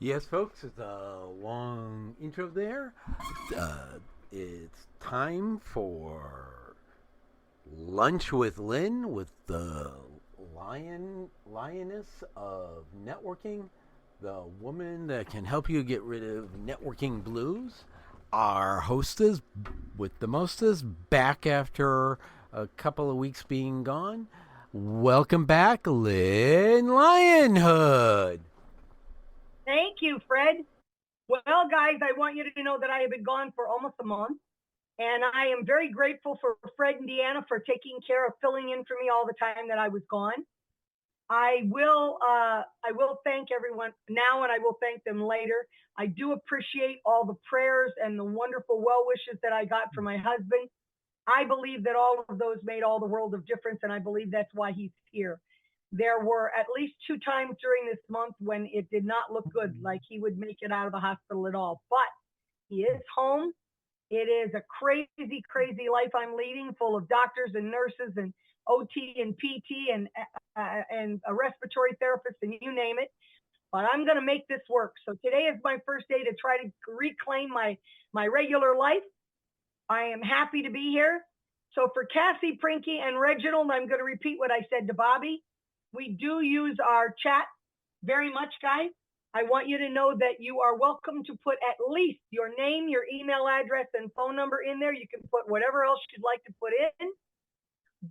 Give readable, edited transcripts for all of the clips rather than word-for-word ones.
Yes, folks, it's a long intro there. It's time for lunch with Lynn, with the lioness of networking, the woman that can help you get rid of networking blues. Our hostess with the mostest, back after a couple of weeks being gone. Welcome back, Lynn Lionhood. Thank you, Fred. Well, guys, I want you to know that I have been gone for almost a month, and I am very grateful for Fred and Deanna for taking care of filling in for me all the time that I was gone. I will thank everyone now, and I will thank them later. I do appreciate all the prayers and the wonderful well wishes that I got from my husband. I believe that all of those made all the world of difference, and I believe that's why he's here. There were at least 2 times during this month when it did not look good, like he would make it out of the hospital at all. But he is home. It is a crazy, crazy life I'm leading, full of doctors and nurses and OT and PT and a respiratory therapist and you name it. But I'm going to make this work. So today is my first day to try to reclaim my regular life. I am happy to be here. So for Cassie, Prinky, and Reginald, I'm going to repeat what I said to Bobby. We do use our chat very much, guys. I want you to know that you are welcome to put at least your name, your email address, and phone number in there. You can put whatever else you'd like to put in.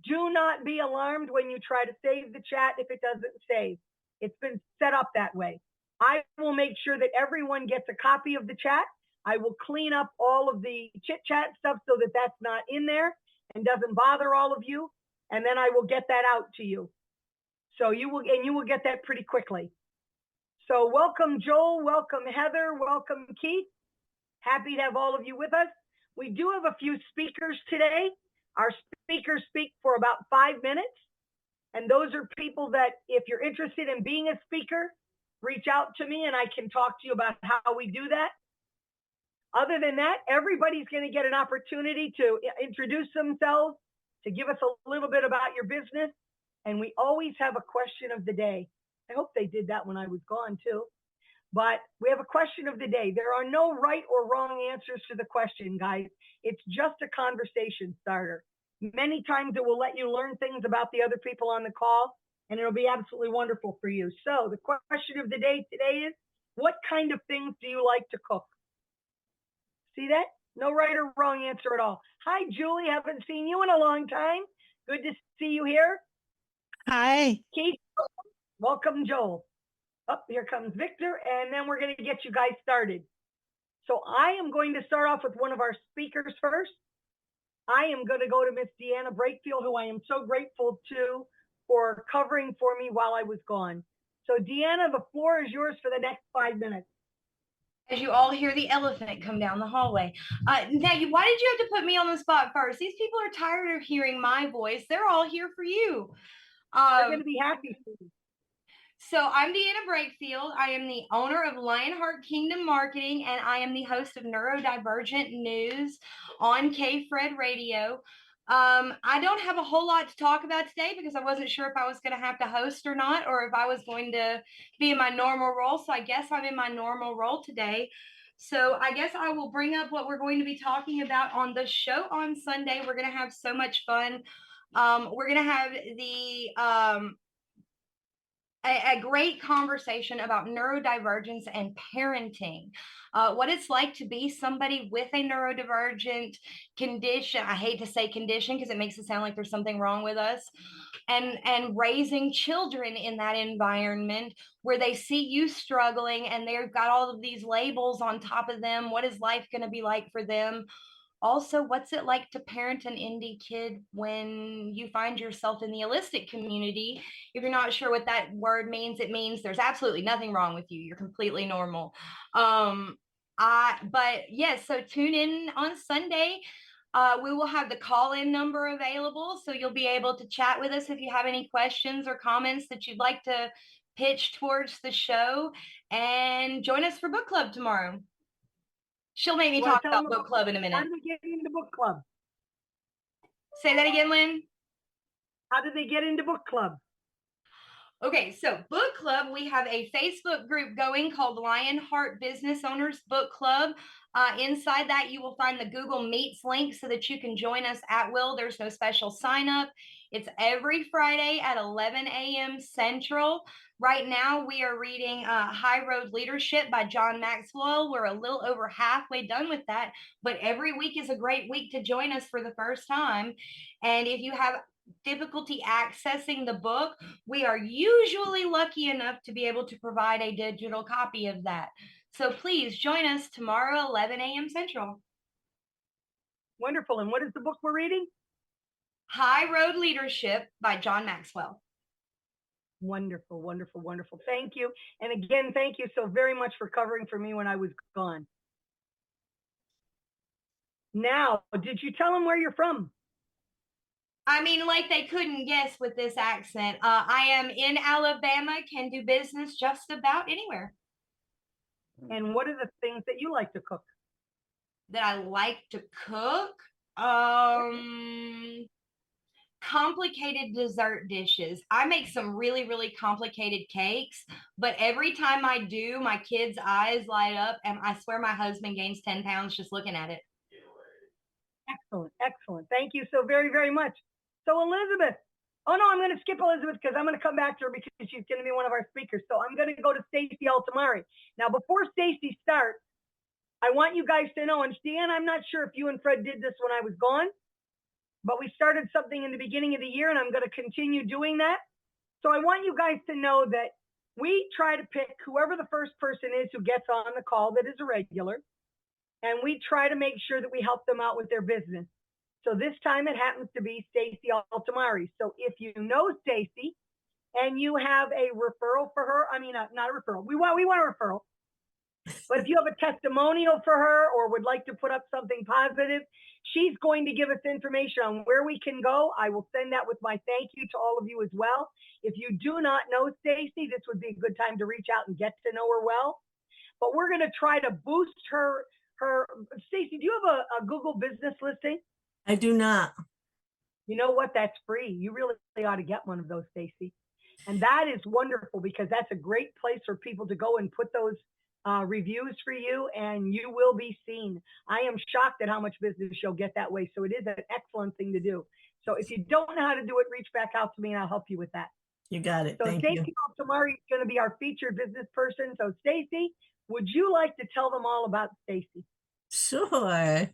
Do not be alarmed when you try to save the chat if it doesn't save. It's been set up that way. I will make sure that everyone gets a copy of the chat. I will clean up all of the chit chat stuff so that that's not in there and doesn't bother all of you. And then I will get that out to you. So you will get that pretty quickly. So welcome, Joel, welcome, Heather, welcome, Keith. Happy to have all of you with us. We do have a few speakers today. Our speakers speak for about 5 minutes. And those are people that, if you're interested in being a speaker, reach out to me and I can talk to you about how we do that. Other than that, everybody's going to get an opportunity to introduce themselves, to give us a little bit about your business. And we always have a question of the day. I hope they did that when I was gone too. But we have a question of the day. There are no right or wrong answers to the question, guys. It's just a conversation starter. Many times it will let you learn things about the other people on the call, and it'll be absolutely wonderful for you. So the question of the day today is, what kind of things do you like to cook? See that? No right or wrong answer at all. Hi, Julie. Haven't seen you in a long time. Good to see you here. Hi. Keith, welcome, Joel. Up here comes Victor, and then we're going to get you guys started. So I am going to start off with one of our speakers first. I am going to go to Miss Deanna Brakefield, who I am so grateful to for covering for me while I was gone. So Deanna, the floor is yours for the next 5 minutes. As you all hear the elephant come down the hallway. Now, why did you have to put me on the spot first? These people are tired of hearing my voice. They're all here for you. They're going to be happy for you. So I'm Deanna Brakefield. I am the owner of Lionheart Kingdom Marketing, and I am the host of Neurodivergent News on K-Fred Radio. I don't have a whole lot to talk about today because I wasn't sure if I was going to have to host or not, or if I was going to be in my normal role. So I guess I'm in my normal role today. So I guess I will bring up what we're going to be talking about on the show on Sunday. We're going to have so much fun. We're going to have a great conversation about neurodivergence and parenting, what it's like to be somebody with a neurodivergent condition. I hate to say condition because it makes it sound like there's something wrong with us, and raising children in that environment where they see you struggling and they've got all of these labels on top of them. What is life going to be like for them? Also, what's it like to parent an indie kid when you find yourself in the allistic community? If you're not sure what that word means, it means there's absolutely nothing wrong with you. You're completely normal. But yes, so tune in on Sunday. We will have the call-in number available, so you'll be able to chat with us if you have any questions or comments that you'd like to pitch towards the show. And join us for book club tomorrow. She'll make me talk about book club in a minute. How do they get into book club? Say that again, Lynn. How do they get into book club? Okay, so book club, we have a Facebook group going called Lionheart Business Owners Book Club. Inside that, you will find the Google Meets link so that you can join us at will. There's no special sign up. It's every Friday at 11 a.m. Central. Right now, we are reading High Road Leadership by John Maxwell. We're a little over halfway done with that, but every week is a great week to join us for the first time. And if you have difficulty accessing the book, we are usually lucky enough to be able to provide a digital copy of that. So please join us tomorrow, 11 a.m. Central. Wonderful. And what is the book we're reading? High Road Leadership by John Maxwell. Wonderful, wonderful, wonderful. Thank you. And again, thank you so very much for covering for me when I was gone. Now, did you tell them where you're from? I mean, like they couldn't guess with this accent. I am in Alabama, can do business just about anywhere. And what are the things that you like to cook? That I like to cook? Complicated dessert dishes. I make some really, really complicated cakes, but every time I do, my kids' eyes light up, and I swear my husband gains 10 pounds just looking at it. Excellent, excellent. Thank you so very, very much. So Elizabeth, oh no, I'm going to skip Elizabeth because I'm going to come back to her because she's going to be one of our speakers. So I'm going to go to Stacy Altamari. Now, before Stacy starts, I want you guys to know, and Stan, I'm not sure if you and Fred did this when I was gone, but we started something in the beginning of the year and I'm going to continue doing that. So I want you guys to know that we try to pick whoever the first person is who gets on the call that is a regular, and we try to make sure that we help them out with their business. So this time it happens to be Stacy Altamari. So if you know Stacy and you have a referral for her, I mean, not a referral, we want a referral. But if you have a testimonial for her or would like to put up something positive, she's going to give us information on where we can go. I will send that with my thank you to all of you as well. If you do not know Stacy, this would be a good time to reach out and get to know her well. But we're going to try to boost her. Stacy, do you have a Google business listing? I do not. You know what? That's free. You really ought to get one of those, Stacy. And that is wonderful because that's a great place for people to go and put those reviews for you, and you will be seen. I am shocked at how much business you'll get that way. So it is an excellent thing to do. So if you don't know how to do it, reach back out to me and I'll help you with that. You got it. So Thank you. Stacy Altamari is going to be our featured business person. So Stacy, would you like to tell them all about Stacy? Sure.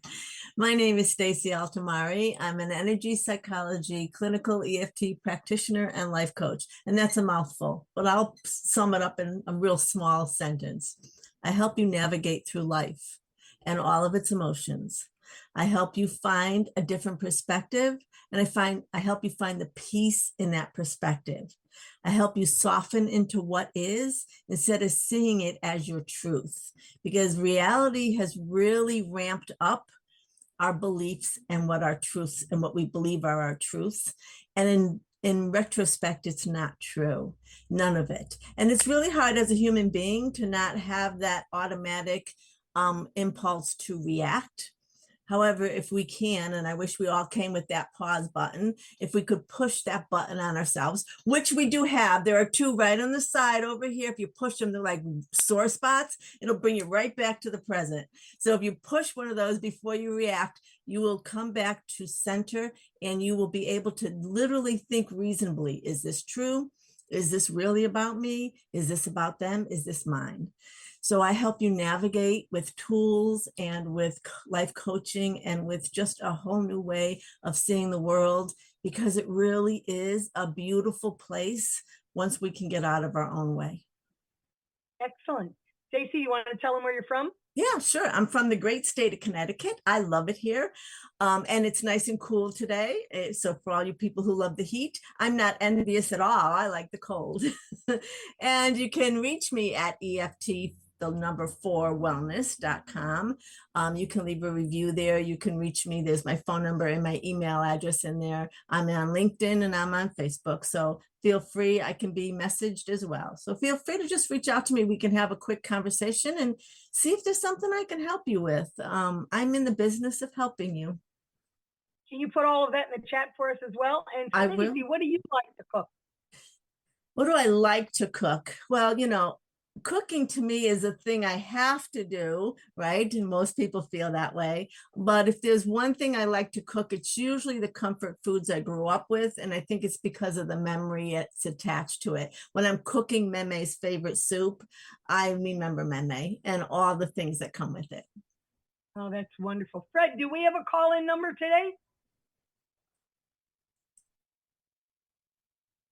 My name is Stacy Altamari. I'm an energy psychology clinical EFT practitioner and life coach. And that's a mouthful, but I'll sum it up in a real small sentence. I help you navigate through life and all of its emotions. I help you find a different perspective, and I help you find the peace in that perspective. I help you soften into what is instead of seeing it as your truth, because reality has really ramped up our beliefs and what our truths and what we believe are our truths. And in retrospect, it's not true, none of it. And it's really hard as a human being to not have that automatic impulse to react. However, if we can, and I wish we all came with that pause button, if we could push that button on ourselves, which we do have, there are two right on the side over here. If you push them, they're like sore spots. It'll bring you right back to the present. So if you push one of those before you react, you will come back to center and you will be able to literally think reasonably. Is this true? Is this really about me? Is this about them? Is this mine? So I help you navigate with tools and with life coaching and with just a whole new way of seeing the world, because it really is a beautiful place once we can get out of our own way. Excellent. Stacy, you want to tell them where you're from? Yeah, sure. I'm from the great state of Connecticut. I love it here. And it's nice and cool today. So for all you people who love the heat, I'm not envious at all. I like the cold. And you can reach me at EFT the number 4wellness.com. You can leave a review there. You can reach me. There's my phone number and my email address in there. I'm on LinkedIn and I'm on Facebook. So feel free. I can be messaged as well. So feel free to just reach out to me. We can have a quick conversation and see if there's something I can help you with. I'm in the business of helping you. Can you put all of that in the chat for us as well? And I Stacy, will. what do you like to cook? What do I like to cook? Well, cooking to me is a thing I have to do, right? And most people feel that way. But if there's one thing I like to cook, it's usually the comfort foods I grew up with. And I think it's because of the memory it's attached to it. When I'm cooking Meme's favorite soup, I remember Meme and all the things that come with it. Oh, that's wonderful. Fred, do we have a call-in number today?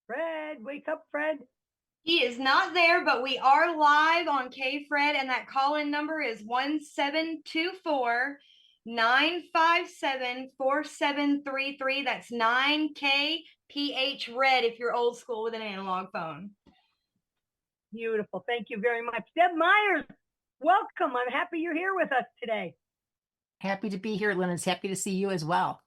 Fred, wake up, Fred. He is not there, but we are live on K-Fred, and that call-in number is 1724-957-4733. That's 9KPH Red if you're old school with an analog phone. Beautiful. Thank you very much. Deb Myers, welcome. I'm happy you're here with us today. Happy to be here, Lynn. It's happy to see you as well.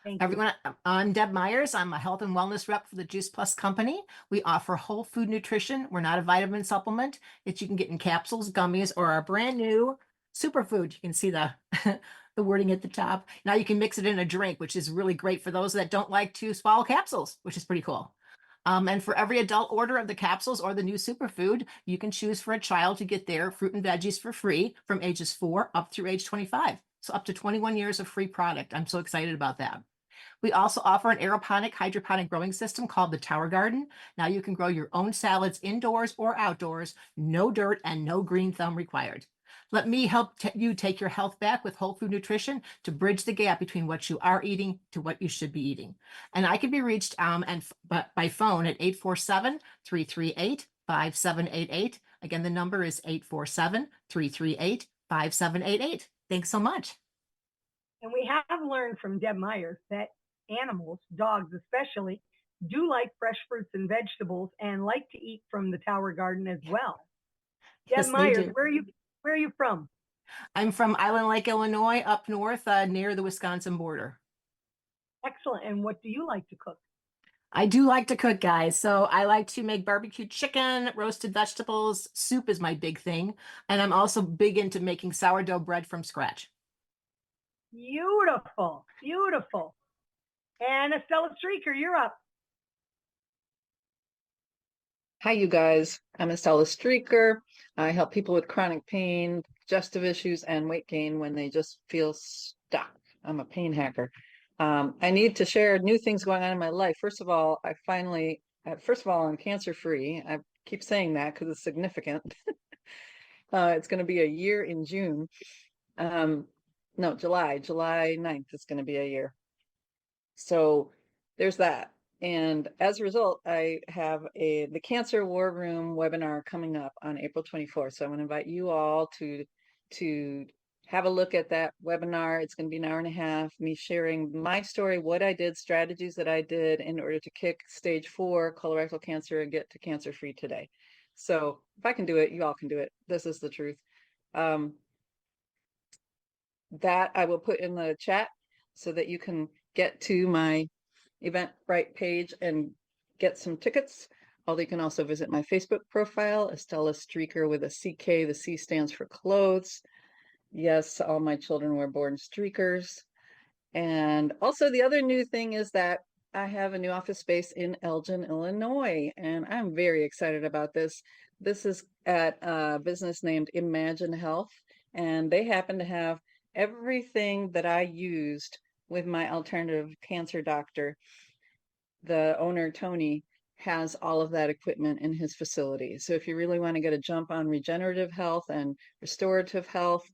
Thank Everyone, I'm Deb Myers. I'm a health and wellness rep for the Juice Plus company. We offer whole food nutrition. We're not a vitamin supplement. It's you can get in capsules, gummies, or our brand new superfood. You can see the the wording at the top. Now you can mix it in a drink, which is really great for those that don't like to swallow capsules, which is pretty cool. And for every adult order of the capsules or the new superfood, you can choose for a child to get their fruit and veggies for free from ages 4 up through age 25. So up to 21 years of free product. I'm so excited about that. We also offer an aeroponic hydroponic growing system called the Tower Garden. Now you can grow your own salads indoors or outdoors, no dirt and no green thumb required. Let me help you take your health back with whole food nutrition to bridge the gap between what you are eating to what you should be eating. And I can be reached by phone at 847-338-5788. Again, the number is 847-338-5788. Thanks so much. And we have learned from Deb Myers that animals, dogs especially, do like fresh fruits and vegetables and like to eat from the Tower Garden as well. Yes, Deb they Myers, do. where are you from? I'm from Island Lake, Illinois, up north near the Wisconsin border. Excellent. And what do you like to cook? I do like to cook, guys. So I like to make barbecue chicken, roasted vegetables. Soup is my big thing. And I'm also big into making sourdough bread from scratch. Beautiful. Beautiful. And Estella Streaker, you're up. Hi, you guys. I'm Estella Streaker. I help people with chronic pain, digestive issues, and weight gain when they just feel stuck. I'm a pain hacker. I need to share new things going on in my life. First of all, I'm cancer-free. I keep saying that because it's significant. It's going to be a year in June. No, July 9th is going to be a year. So there's that. And as a result, I have the Cancer War Room webinar coming up on April 24th. So I'm going to invite you all to have a look at that webinar. It's going to be an hour and a half, me sharing my story, what I did, strategies that I did in order to kick stage 4 colorectal cancer and get to cancer free today. So if I can do it, you all can do it. This is the truth. That I will put in the chat so that you can get to my Eventbrite page and get some tickets. Although you can also visit my Facebook profile, Estella Streaker with a CK. The C stands for clothes. Yes, all my children were born streakers. And also the other new thing is that I have a new office space in Elgin, Illinois, and I'm very excited about this. This is at a business named Imagine Health, and they happen to have everything that I used with my alternative cancer doctor. The owner, Tony, has all of that equipment in his facility. So if you really want to get a jump on regenerative health and restorative health,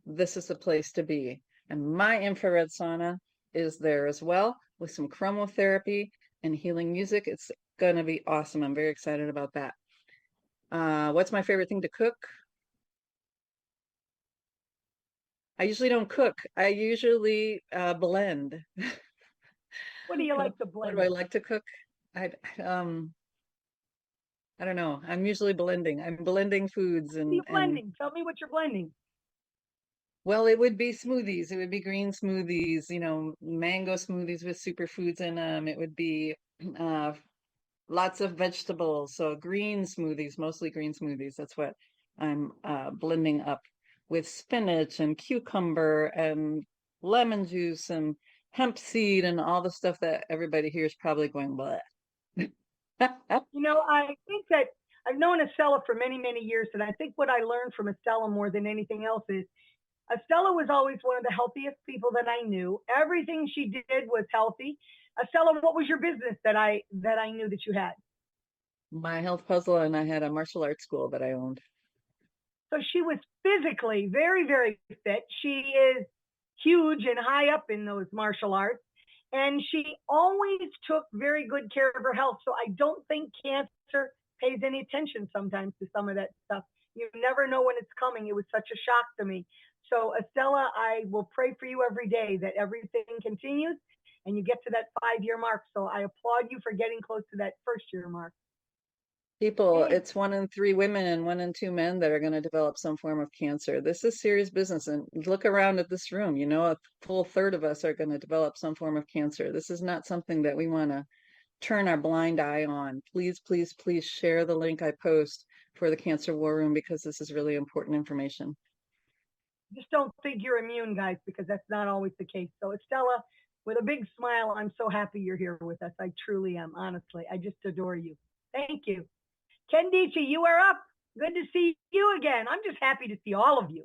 this is the place to be. And my infrared sauna is there as well with some chromotherapy and healing music. It's going to be awesome. I'm very excited about that. What's my favorite thing to cook? I usually don't cook. I usually blend. What do you like to blend? What do I like to cook? I don't know. I'm usually blending. I'm blending foods What are you blending? Tell me what you're blending. Well, it would be smoothies. It would be green smoothies, mango smoothies with superfoods in them. It would be lots of vegetables. So green smoothies, mostly green smoothies. That's what I'm blending up with spinach and cucumber and lemon juice and hemp seed and all the stuff that everybody here is probably going, bleh. You know, I think that I've known Estella for many, many years, and I think what I learned from Estella more than anything else is Estella was always one of the healthiest people that I knew. Everything she did was healthy. Estella, what was your business that I knew that you had? My health puzzle, and I had a martial arts school that I owned. So she was physically very, very fit. She is huge and high up in those martial arts. And she always took very good care of her health. So I don't think cancer pays any attention sometimes to some of that stuff. You never know when it's coming. It was such a shock to me. So Estella, I will pray for you every day that everything continues and you get to that 5-year mark. So I applaud you for getting close to that first year mark. People, Okay. it's 1 in 3 women and 1 in 2 men that are going to develop some form of cancer. This is serious business. And look around at this room, you know, a full third of us are going to develop some form of cancer. This is not something that we want to turn our blind eye on. Please, please, please share the link I post for the Cancer War Room, because this is really important information. Just don't think you're immune, guys, because that's not always the case. So Estella, with a big smile, I'm so happy you're here with us. I truly am, honestly. I just adore you. Thank you. Kendichi, you are up. Good to see you again. I'm just happy to see all of you.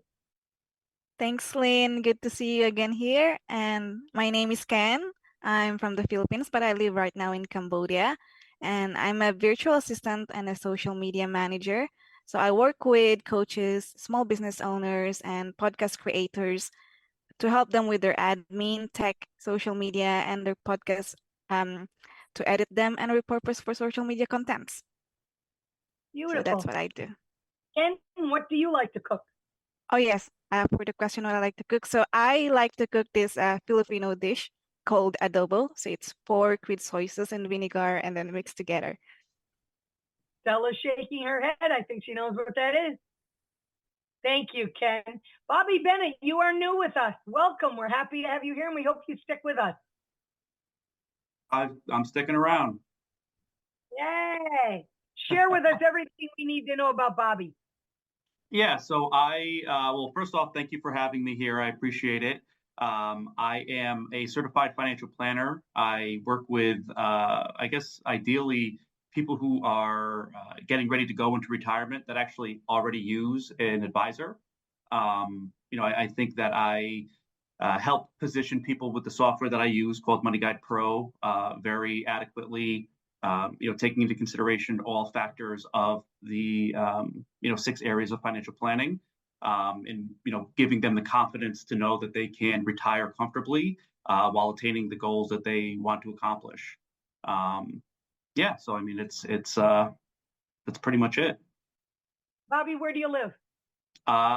Thanks, Lynn. Good to see you again here. And my name is Ken. I'm from the Philippines, but I live right now in Cambodia. And I'm a virtual assistant and a social media manager. So I work with coaches, small business owners, and podcast creators to help them with their admin, tech, social media, and their podcasts to edit them and repurpose for social media contents. So that's Beautiful. what I do. Ken, what do you like to cook? Oh, yes. For the question, what I like to cook. So I like to cook this Filipino dish called adobo. So it's pork with soy sauce and vinegar and then mixed together. Stella's shaking her head. I think she knows what that is. Thank you, Ken. Bobby Bennett, you are new with us. Welcome. We're happy to have you here, and we hope you stick with us. I'm sticking around. Yay. Share with us everything we need to know about Bobby. Yeah, so well, first off, thank you for having me here. I appreciate it. I am a certified financial planner. I work with, I guess, ideally, people who are getting ready to go into retirement that actually already use an advisor. I think that I help position people with the software that I use called Money Guide Pro very adequately. Taking into consideration all factors of the 6 areas of financial planning, and giving them the confidence to know that they can retire comfortably while attaining the goals that they want to accomplish. So I mean, that's pretty much it. Bobby, where do you live?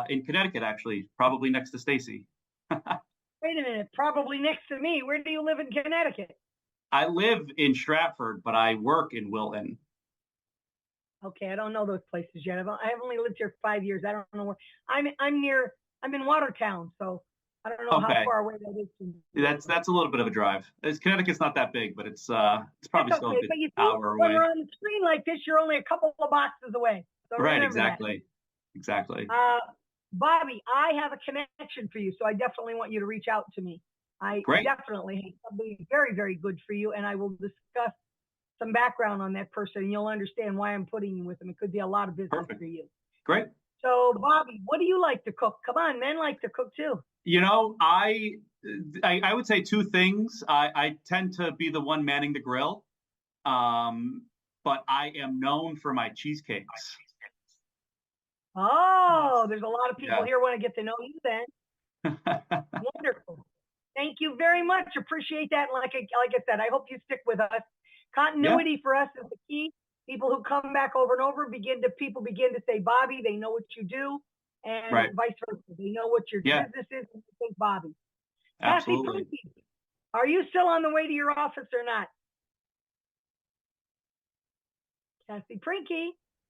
In Connecticut, actually, probably next to Stacy. Wait a minute, probably next to me. Where do you live in Connecticut? I live in Stratford, but I work in Wilton. Okay, I don't know those places yet. I've only lived here 5 years. I don't know where. I'm in Watertown, so I don't know how far away that is from you. That's a little bit of a drive. Connecticut's not that big, but it's probably still a good but you see, hour when away. we're on the screen like this, you're only a couple of boxes away. So Right, remember that. exactly. Bobby, I have a connection for you, so I definitely want you to reach out to me. I Great. definitely have somebody very, very good for you, and I will discuss some background on that person, and you'll understand why I'm putting you with them. It could be a lot of business Perfect. for you. Great. So, Bobby, what do you like to cook? Come on, men like to cook too. I would say 2 things. I tend to be the one manning the grill, but I am known for my cheesecakes. Oh, there's a lot of people Yeah. here want to get to know you then. Wonderful. Thank you very much. Appreciate that. And like I said, I hope you stick with us. Continuity for us is the key. People who come back over and over people begin to say, Bobby, they know what you do, and Right. vice versa. They know what your business is, and they think Bobby. Absolutely. Cassie Prinky, are you still on the way to your office or not? Cassie Prinky,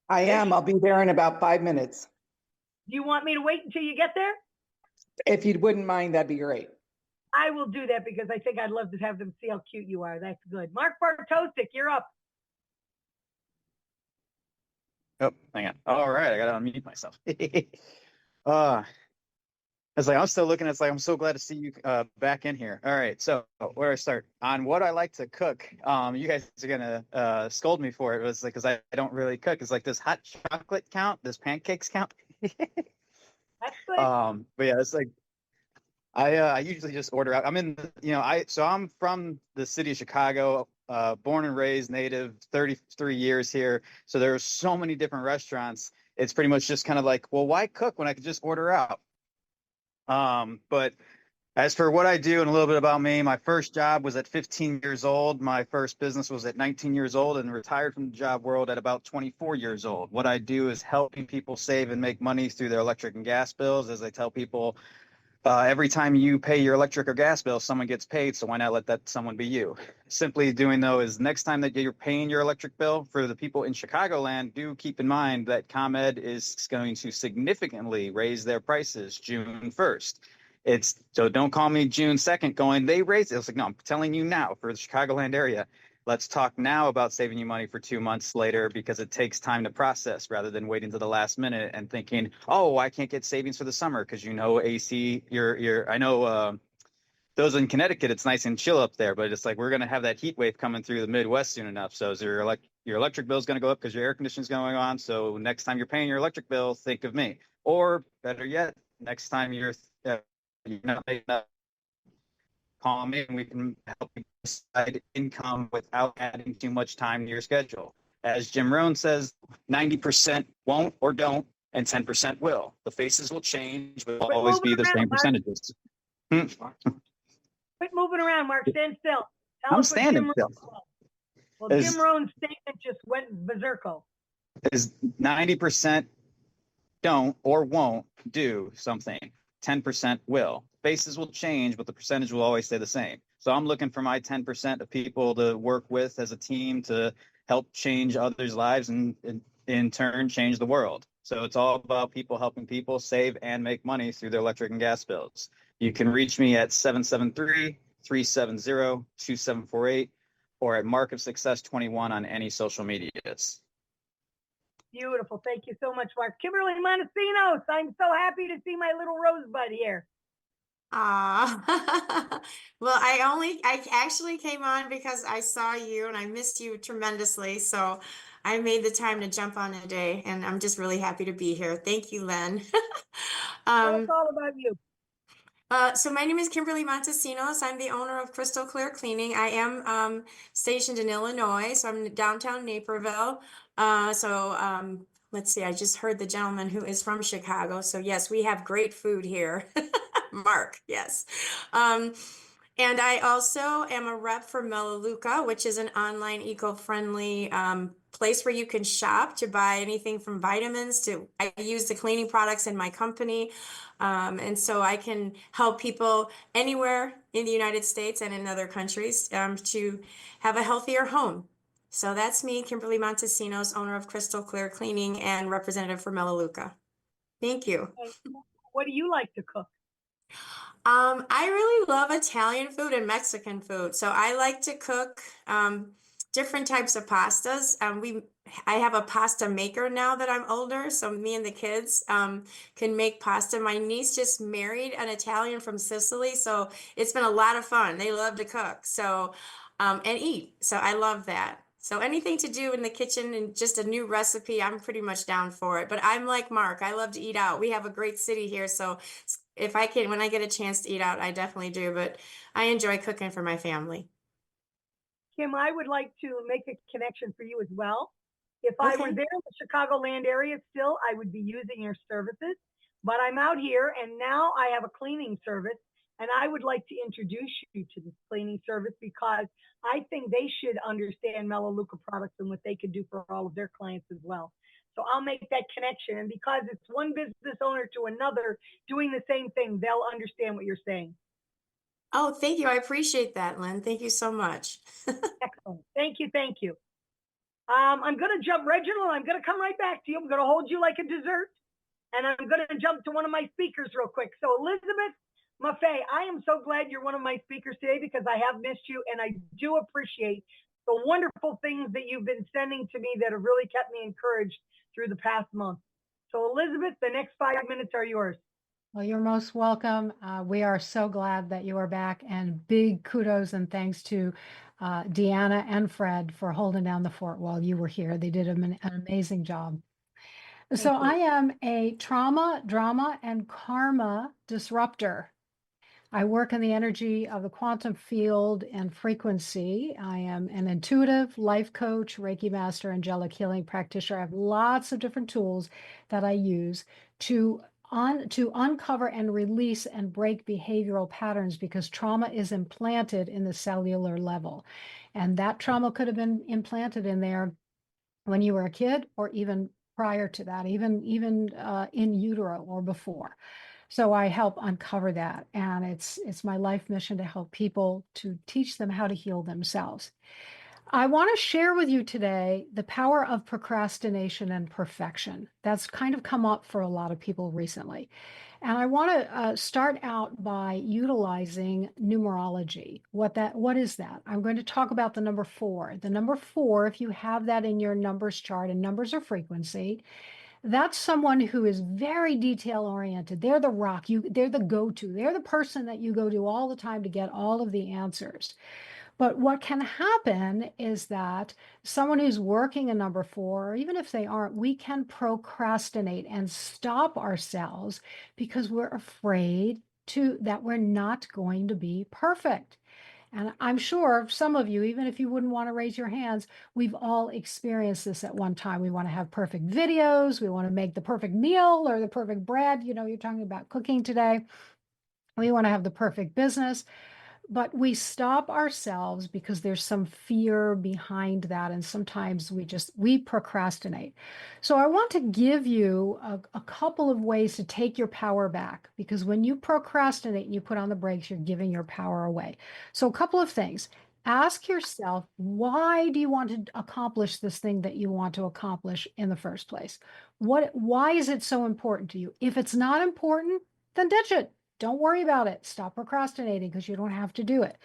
I am. I'll be there in about 5 minutes. do you want me to wait until you get there? If you wouldn't mind, that'd be great. I will do that because I think I'd love to have them see how cute you are. That's good. Mark Bartosik, you're up. Oh, hang on. All right, I gotta unmute myself. It's like I'm still looking. It's like I'm so glad to see you back in here. All right, so where do I start on what I like to cook? You guys are gonna scold me for it. It was like because I don't really cook. It's like, does hot chocolate count? Does pancakes count? That's good. But yeah, it's like I usually just order out. I'm in, I'm from the city of Chicago, born and raised, native, 33 years here. So there are so many different restaurants. It's pretty much just kind of like, well, why cook when I could just order out? But as for what I do and a little bit about me, my first job was at 15 years old. My first business was at 19 years old and retired from the job world at about 24 years old. What I do is helping people save and make money through their electric and gas bills. As I tell people, every time you pay your electric or gas bill, someone gets paid. So why not let that someone be you? Simply doing though is next time that you're paying your electric bill, for the people in Chicagoland, do keep in mind that ComEd is going to significantly raise their prices June 1st. So don't call me June 2nd going, they raised it. It's like, no, I'm telling you now for the Chicagoland area. Let's talk now about saving you money for 2 months later, because it takes time to process rather than waiting to the last minute and thinking, oh, I can't get savings for the summer because AC, I know those in Connecticut, it's nice and chill up there, but it's like we're going to have that heat wave coming through the Midwest soon enough. So is your electric bill is going to go up because your air conditioning is going on. So next time you're paying your electric bill, think of me. Or better yet, next time you're not making enough, call me and we can help you decide income without adding too much time to your schedule. As Jim Rohn says, 90% won't or don't, and 10% will. The faces will change, but will Quit always moving be the around, same Mark. percentages. Quit moving around, Mark. Stand still. Tell I'm us what Jim standing Rohn still. said. Well, Is Jim Rohn's statement just went berserko. 90% don't or won't do something. 10% will. Faces will change, but the percentage will always stay the same. So I'm looking for my 10% of people to work with as a team to help change others' lives and in turn change the world. So it's all about people helping people save and make money through their electric and gas bills. You can reach me at 773-370-2748 or at Mark of Success 21 on any social medias. Beautiful. Thank you so much, Mark. Kimberly Montesinos, I'm so happy to see my little rosebud here. Well, I actually came on because I saw you and I missed you tremendously. So I made the time to jump on today, and I'm just really happy to be here. Thank you, Len. Tell us all about you. So my name is Kimberly Montesinos. I'm the owner of Crystal Clear Cleaning. I am stationed in Illinois, so I'm in downtown Naperville. Let's see, I just heard the gentleman who is from Chicago. So yes, we have great food here. Mark, yes. And I also am a rep for Melaleuca, which is an online eco-friendly place where you can shop to buy anything from vitamins to, I use the cleaning products in my company. And so I can help people anywhere in the United States and in other countries to have a healthier home. So that's me, Kimberly Montesinos, owner of Crystal Clear Cleaning and representative for Melaleuca. Thank you. What do you like to cook? I really love Italian food and Mexican food. So I like to cook different types of pastas. I have a pasta maker now that I'm older, so me and the kids can make pasta. My niece just married an Italian from Sicily, so it's been a lot of fun. They love to cook, so and eat. So I love that. So anything to do in the kitchen and just a new recipe, I'm pretty much down for it. But I'm like Mark, I love to eat out. We have a great city here, so if I can, when I get a chance to eat out, I definitely do. But I enjoy cooking for my family. Kim, I would like to make a connection for you as well. If I were there in the Chicagoland area still, I would be using your services. But I'm out here and now I have a cleaning service, and I would like to introduce you to this cleaning service because I think they should understand Melaleuca products and what they could do for all of their clients as well. So I'll make that connection. And because it's one business owner to another doing the same thing, they'll understand what you're saying. Oh, thank you. I appreciate that, Lynn. Thank you so much. Excellent. Thank you. Thank you. I'm going to jump, Reginald. I'm going to come right back to you. I'm going to hold you like a dessert. And I'm going to jump to one of my speakers real quick. So Elizabeth Maffei, I am so glad you're one of my speakers today because I have missed you. And I do appreciate the wonderful things that you've been sending to me that have really kept me encouraged through the past month. So Elizabeth, the next 5 minutes are yours. Well, you're most welcome. We are so glad that you are back, and big kudos and thanks to Deanna and Fred for holding down the fort while you were here. They did an amazing job. So Thank you. I am a trauma, drama, and karma disruptor. I work in the energy of the quantum field and frequency. I am an intuitive life coach, Reiki master, angelic healing practitioner. I have lots of different tools that I use to uncover and release and break behavioral patterns, because trauma is implanted in the cellular level. And that trauma could have been implanted in there when you were a kid, or even prior to that, even in utero or before. So I help uncover that, and it's my life mission to help people, to teach them how to heal themselves. I want to share with you today the power of procrastination and perfection. That's kind of come up for a lot of people recently. And I want to start out by utilizing numerology. What is that? I'm going to talk about the number 4. The number 4, if you have that in your numbers chart, and numbers are frequency, that's someone who is very detail oriented. They're the rock. They're the go-to. They're the person that you go to all the time to get all of the answers. But what can happen is that someone who's working a number 4, or even if they aren't, we can procrastinate and stop ourselves because we're afraid that we're not going to be perfect. And I'm sure some of you, even if you wouldn't want to raise your hands, we've all experienced this at one time. We want to have perfect videos. We want to make the perfect meal or the perfect bread. You know, you're talking about cooking today. We want to have the perfect business. But we stop ourselves because there's some fear behind that. And sometimes we procrastinate. So I want to give you a couple of ways to take your power back, because when you procrastinate and you put on the brakes, you're giving your power away. So a couple of things. Ask yourself, why do you want to accomplish this thing that you want to accomplish in the first place? Why is it so important to you? If it's not important, then ditch it. Don't worry about it. Stop procrastinating, because you don't have to do it.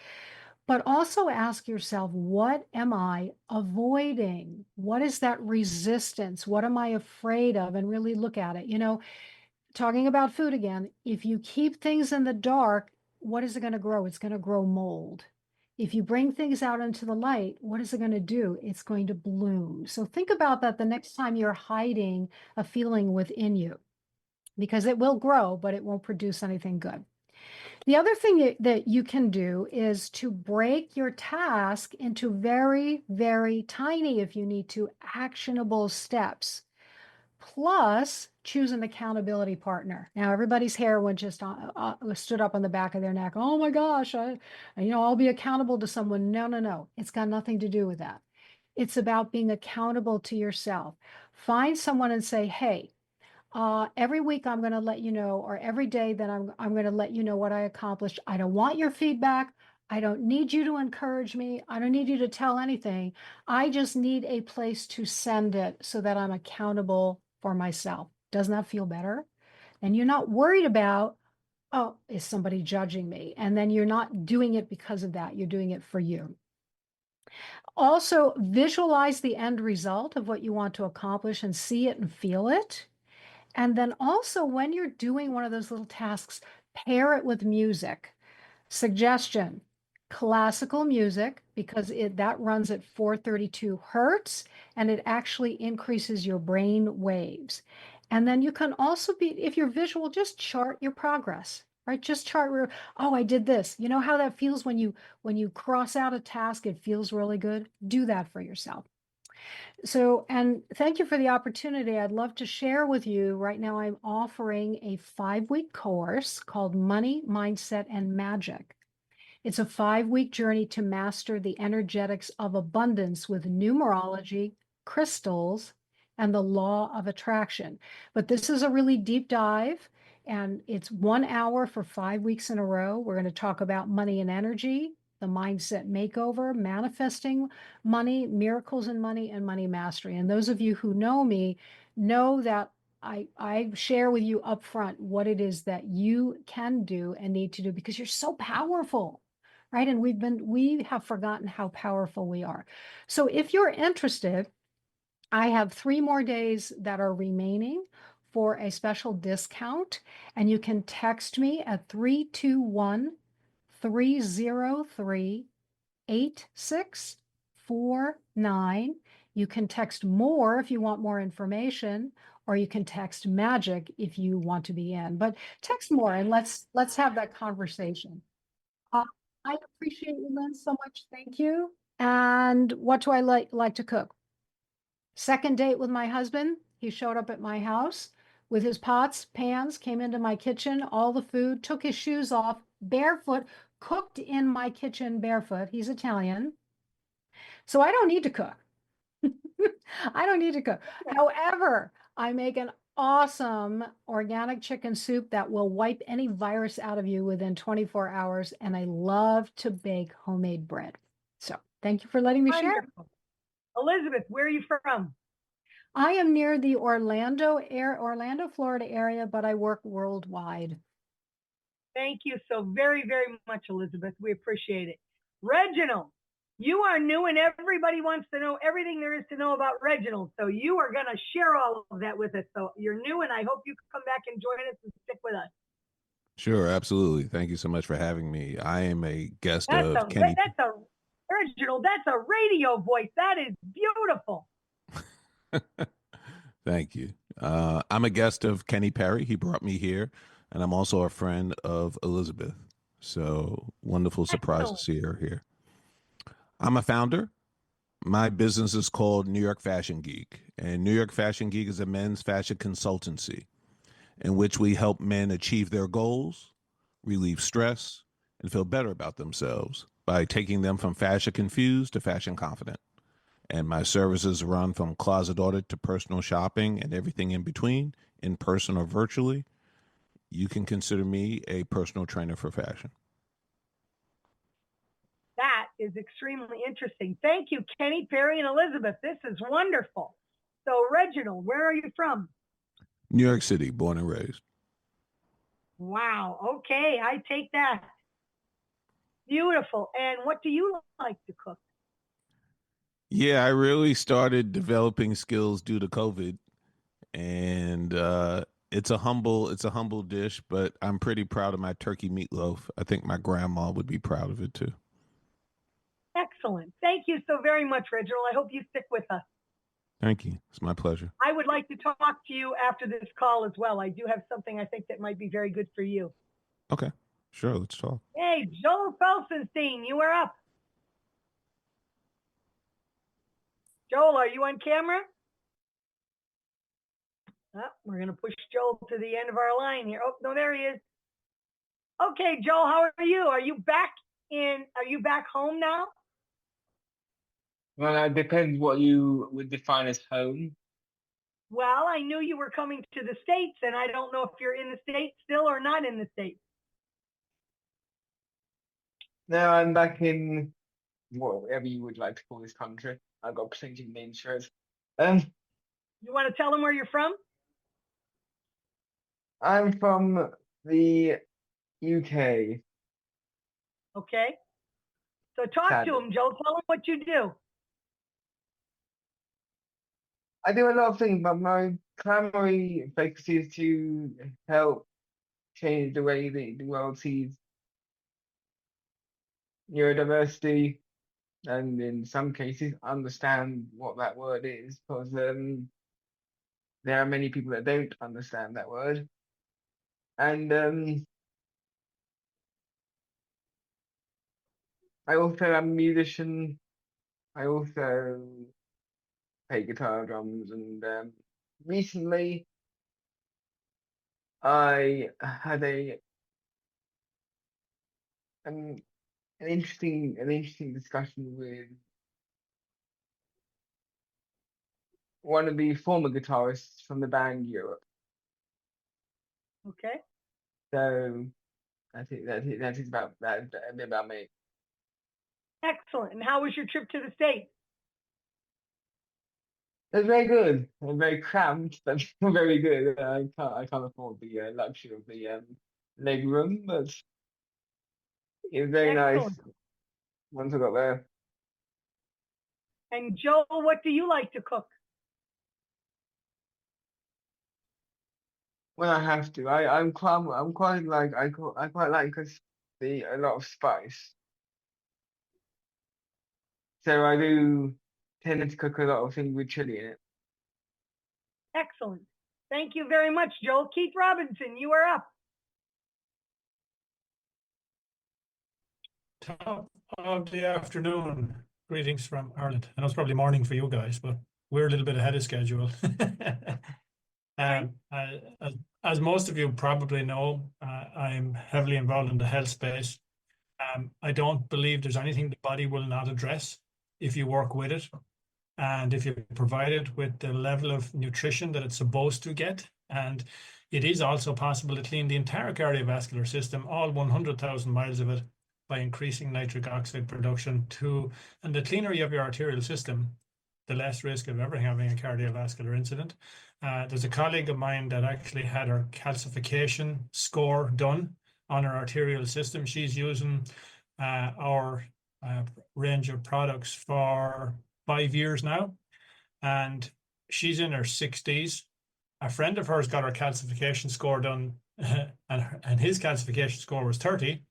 But also ask yourself, what am I avoiding? What is that resistance? What am I afraid of? And really look at it. You know, talking about food again, if you keep things in the dark, what is it going to grow? It's going to grow mold. If you bring things out into the light, what is it going to do? It's going to bloom. So think about that the next time you're hiding a feeling within you, because it will grow, but it won't produce anything good. The other thing that you can do is to break your task into very, very tiny, if you need to, actionable steps. Plus, choose an accountability partner. Now, everybody's hair went just stood up on the back of their neck. Oh my gosh, I'll be accountable to someone. No, no, no. It's got nothing to do with that. It's about being accountable to yourself. Find someone and say, hey, every week I'm going to let you know, or every day that I'm going to let you know what I accomplished. I don't want your feedback. I don't need you to encourage me. I don't need you to tell anything. I just need a place to send it so that I'm accountable for myself. Doesn't that feel better? And you're not worried about, oh, is somebody judging me? And then you're not doing it because of that. You're doing it for you. Also, visualize the end result of what you want to accomplish and see it and feel it. And then also, when you're doing one of those little tasks, pair it with music. Suggestion, classical music, because that runs at 432 hertz, and it actually increases your brain waves. And then you can also if you're visual, just chart your progress, right? Just chart oh, I did this. You know how that feels when you cross out a task, it feels really good. Do that for yourself. So, and thank you for the opportunity. I'd love to share with you. Right now, I'm offering a 5-week course called Money, Mindset, and Magic. It's a 5-week journey to master the energetics of abundance with numerology, crystals, and the law of attraction. But this is a really deep dive, and it's 1 hour for 5 weeks in a row. We're going to talk about money and energy, the mindset makeover, manifesting money, miracles in money, and money mastery. And those of you who know me know that I share with you upfront what it is that you can do and need to do, because you're so powerful, right? And we have forgotten how powerful we are. So if you're interested, I have 3 more days that are remaining for a special discount, and you can text me at 321-303-8649. You can text more if you want more information, or you can text magic if you want to be in. But text more and let's have that conversation. I appreciate you, Lynn, so much. Thank you. And what do I like to cook? Second date with my husband. He showed up at my house with his pots, pans, came into my kitchen, all the food, took his shoes off, barefoot, cooked in my kitchen barefoot. He's Italian. So I don't need to cook. I don't need to cook. However, I make an awesome organic chicken soup that will wipe any virus out of you within 24 hours. And I love to bake homemade bread. So thank you for letting me share. Wonderful. Elizabeth, where are you from? I am near the Orlando, Florida area, but I work worldwide. Thank you so very, very much, Elizabeth. We appreciate it. Reginald, you are new and everybody wants to know everything there is to know about Reginald. So you are going to share all of that with us. So you're new and I hope you come back and join us and stick with us. Sure, absolutely. Thank you so much for having me. I am a guest That's of a Reginald, that's a radio voice. That is beautiful. Thank you. I'm a guest of Kenny Perry. He brought me here, and I'm also a friend of Elizabeth. So wonderful surprise to see her here. I'm a founder. My business is called New York Fashion Geek, and New York Fashion Geek is a men's fashion consultancy in which we help men achieve their goals, relieve stress, and feel better about themselves by taking them from fashion confused to fashion confident. And my services run from closet audit to personal shopping and everything in between, in person or virtually. You can consider me a personal trainer for fashion. That is extremely interesting. Thank you, Kenny, Perry, and Elizabeth. This is wonderful. So, Reginald, where are you from? New York City, born and raised. Wow. Okay, I take that. Beautiful. And what do you like to cook? Yeah, I really started developing skills due to COVID, and it's a humble dish, but I'm pretty proud of my turkey meatloaf. I think my grandma would be proud of it too. Excellent. Thank you so very much, Reginald. I hope you stick with us. Thank you. It's my pleasure. I would like to talk to you after this call as well. I do have something I think that might be very good for you. Okay, sure. Let's talk. Hey, Joel Felsenstein, you are up. Joel, are you on camera? Oh, we're going to push Joel to the end of our line here. Oh, no, there he is. Okay, Joel, how are you? Are you back home now? Well, it depends what you would define as home. Well, I knew you were coming to the States, and I don't know if you're in the States still or not in the States. No, I'm back in whatever you would like to call this country. I've got plenty of name shows. You want to tell them where you're from? I'm from the UK. Okay. So talk to them, Joe. Tell them what you do. I do a lot of things, but my primary focus is to help change the way the world sees neurodiversity, and in some cases understand what that word is, because there are many people that don't understand that word. And I also am a musician. I also play guitar, drums, and recently I had an interesting discussion with one of the former guitarists from the band Europe. Okay. So that is about that a bit about me. Excellent. And how was your trip to the States? It was very good. It was very cramped, but very good. I can't afford the luxury of the leg room, but it was very Excellent. nice once I got there. And Joe, what do you like to cook? when I have to. I'm quite like I quite like a lot of spice. So I do tend to cook a lot of things with chili in it. Excellent. Thank you very much, Joel. Keith Robinson, you are up. Top of the afternoon. Greetings from Ireland. I know it's probably morning for you guys, but we're a little bit ahead of schedule. As most of you probably know, I'm heavily involved in the health space. I don't believe there's anything the body will not address if you work with it and if you provide it with the level of nutrition that it's supposed to get. And it is also possible to clean the entire cardiovascular system, all 100,000 miles of it, by increasing nitric oxide production and the cleaner you have your arterial system, the less risk of ever having a cardiovascular incident. There's a colleague of mine that actually had her calcification score done on her arterial system. She's using our range of products for 5 years now, and she's in her 60s. A friend of hers got her calcification score done, and his calcification score was 30.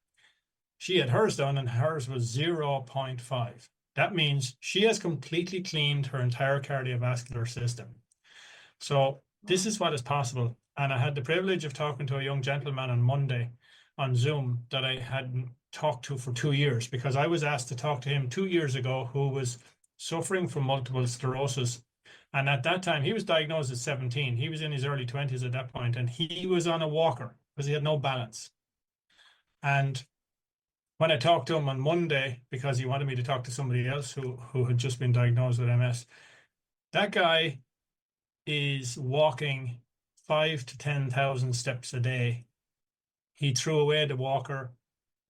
She had hers done, and hers was 0.5. That means she has completely cleaned her entire cardiovascular system. So this is what is possible. And I had the privilege of talking to a young gentleman on Monday on Zoom that I hadn't talked to for 2 years, because I was asked to talk to him 2 years ago, who was suffering from multiple sclerosis. And at that time, he was diagnosed at 17. He was in his early 20s at that point, and he was on a walker because he had no balance. And when I talked to him on Monday, because he wanted me to talk to somebody else who had just been diagnosed with MS, that guy is walking 5,000 to 10,000 steps a day. He threw away the walker.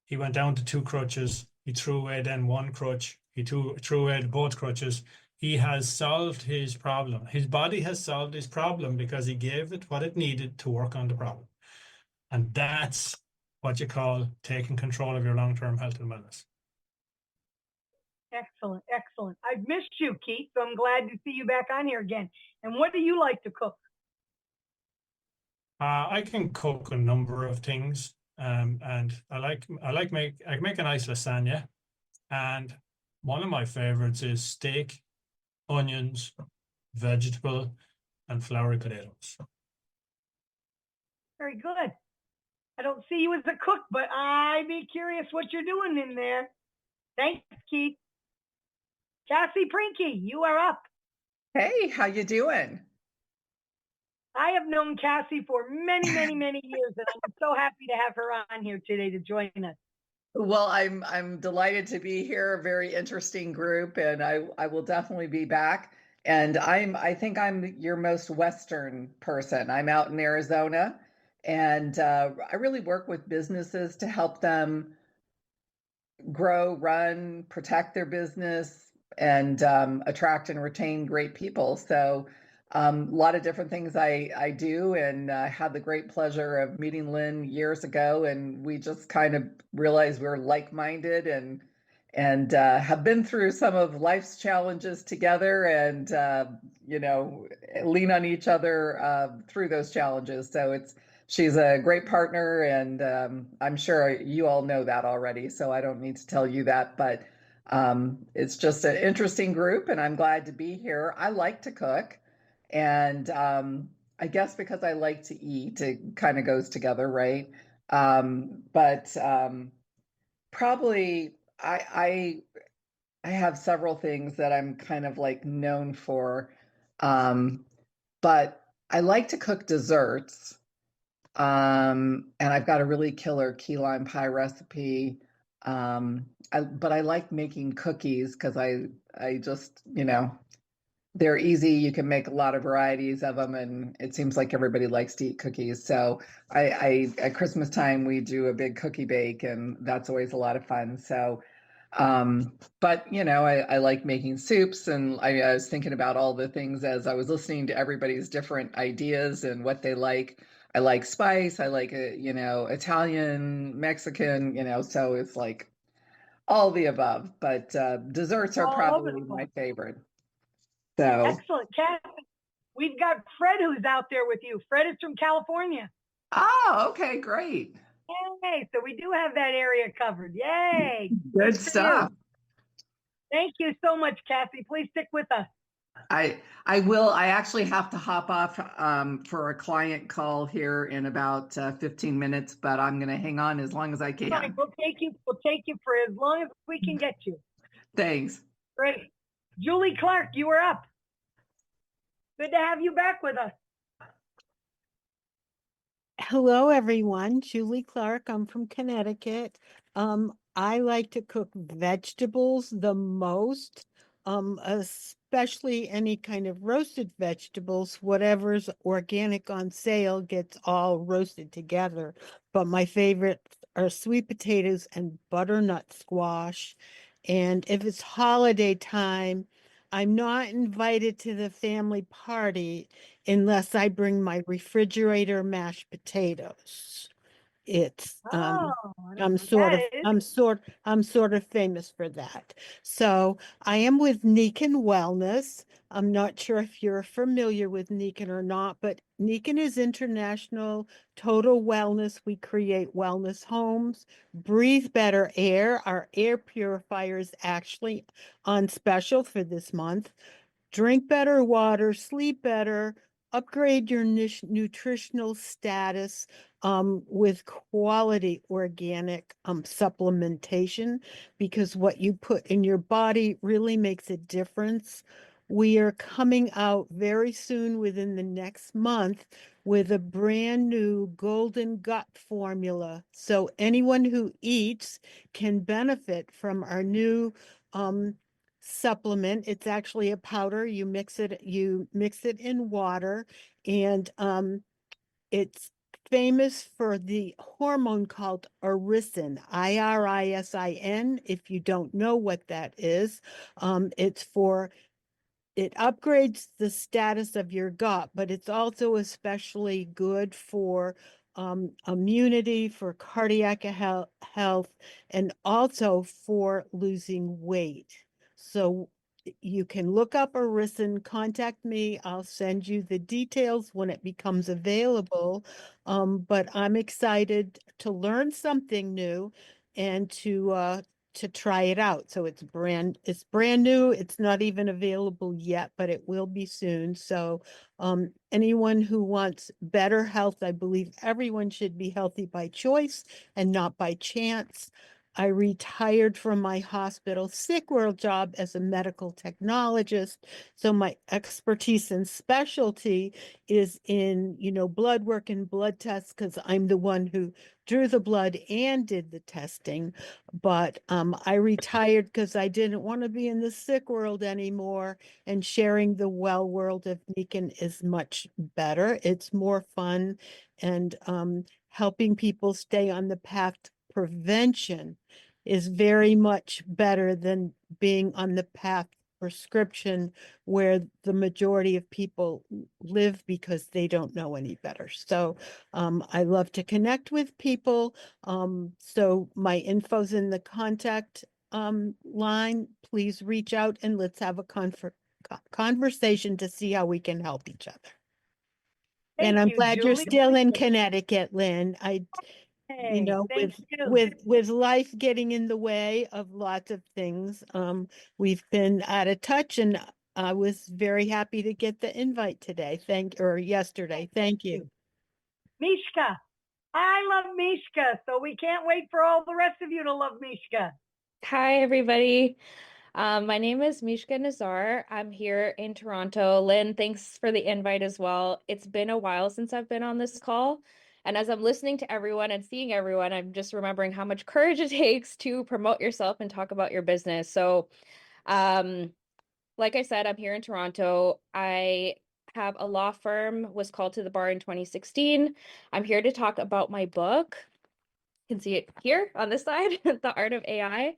He went down to 2 crutches. He threw away then 1 crutch. He threw away both crutches. He has solved his problem. His body has solved his problem because he gave it what it needed to work on the problem. And that's what you call taking control of your long-term health and wellness. Excellent, excellent. I've missed you, Keith, so I'm glad to see you back on here again. And what do you like to cook? I can cook a number of things, and I make a nice lasagna, and one of my favorites is steak, onions, vegetable, and floury potatoes. Very good. I don't see you as a cook, but I'd be curious what you're doing in there. Thanks, Keith. Cassie Prinky, you are up. Hey, how you doing? I have known Cassie for many, many, many years, and I'm so happy to have her on here today to join us. Well, I'm delighted to be here. A very interesting group, and I will definitely be back. And I think I'm your most Western person. I'm out in Arizona, and I really work with businesses to help them grow, run, protect their business, and attract and retain great people. So a lot of different things I do, and I had the great pleasure of meeting Lynn years ago, and we just kind of realized we were like-minded and have been through some of life's challenges together, and lean on each other through those challenges. So she's a great partner, and I'm sure you all know that already, so I don't need to tell you that, but it's just an interesting group, and I'm glad to be here. I like to cook, and I guess because I like to eat, it kind of goes together, right? But probably I have several things that I'm kind of like known for, but I like to cook desserts. And I've got a really killer key lime pie recipe. But I like making cookies because I just, they're easy. You can make a lot of varieties of them, and it seems like everybody likes to eat cookies. So I at Christmas time, we do a big cookie bake, and that's always a lot of fun. So, but I like making soups, and I was thinking about all the things as I was listening to everybody's different ideas and what they like. I like spice. I like Italian, Mexican, so it's like all the above. But desserts are All over probably the my place. favorite. So Excellent, Cassie. we've got Fred who's out there with you. Fred is from California. Oh, okay, great. Yay. So we do have that area covered. Yay. Good for stuff. you. Thank you so much, Cassie. Please stick with us. I will. I actually have to hop off for a client call here in about 15 minutes, but I'm going to hang on as long as I can. Right, we'll take you for as long as we can get you. Thanks. Great. Julie Clark, you are up. Good to have you back with us. Hello, everyone. Julie Clark. I'm from Connecticut. I like to cook vegetables the most, especially any kind of roasted vegetables. Whatever's organic on sale gets all roasted together. But my favorites are sweet potatoes and butternut squash. And if it's holiday time, I'm not invited to the family party unless I bring my refrigerator mashed potatoes. It's Oh, I don't I'm know sort what of that is. I'm sort of famous for that. So I am with Nikan Wellness. I'm not sure if you're familiar with Nikan or not, but Nikan is international total wellness. We create wellness homes. Breathe Better Air. Our air purifier is actually on special for this month. Drink better water, sleep better, upgrade your nutritional status with quality organic supplementation, because what you put in your body really makes a difference. We are coming out very soon, within the next month, with a brand new golden gut formula. So anyone who eats can benefit from our new supplement. It's actually a powder. You mix it in water, and it's famous for the hormone called irisin, irisin. If you don't know what that is, it upgrades the status of your gut, but it's also especially good for immunity, for cardiac health, and also for losing weight. So you can look up Arisen, contact me. I'll send you the details when it becomes available. But I'm excited to learn something new and to try it out. So it's brand new. It's not even available yet, but it will be soon. So anyone who wants better health, I believe everyone should be healthy by choice and not by chance. I retired from my hospital sick world job as a medical technologist. So my expertise and specialty is in, blood work and blood tests, because I'm the one who drew the blood and did the testing. But I retired because I didn't want to be in the sick world anymore, and sharing the well world of Nikan is much better. It's more fun, and helping people stay on the path to prevention is very much better than being on the path prescription, where the majority of people live because they don't know any better. So I love to connect with people. So my info's in the contact line. Please reach out and let's have a conversation to see how we can help each other. And I'm glad you're still in Connecticut, Lynn. With life getting in the way of lots of things, we've been out of touch, and I was very happy to get the invite today. Yesterday. Thank you. Mishka. I love Mishka, so we can't wait for all the rest of you to love Mishka. Hi, everybody. My name is Mishka Nazar. I'm here in Toronto. Lynn, thanks for the invite as well. It's been a while since I've been on this call. And as I'm listening to everyone and seeing everyone, I'm just remembering how much courage it takes to promote yourself and talk about your business. So, like I said, I'm here in Toronto. I have a law firm, was called to the bar in 2016. I'm here to talk about my book. You can see it here on this side, The Art of AI.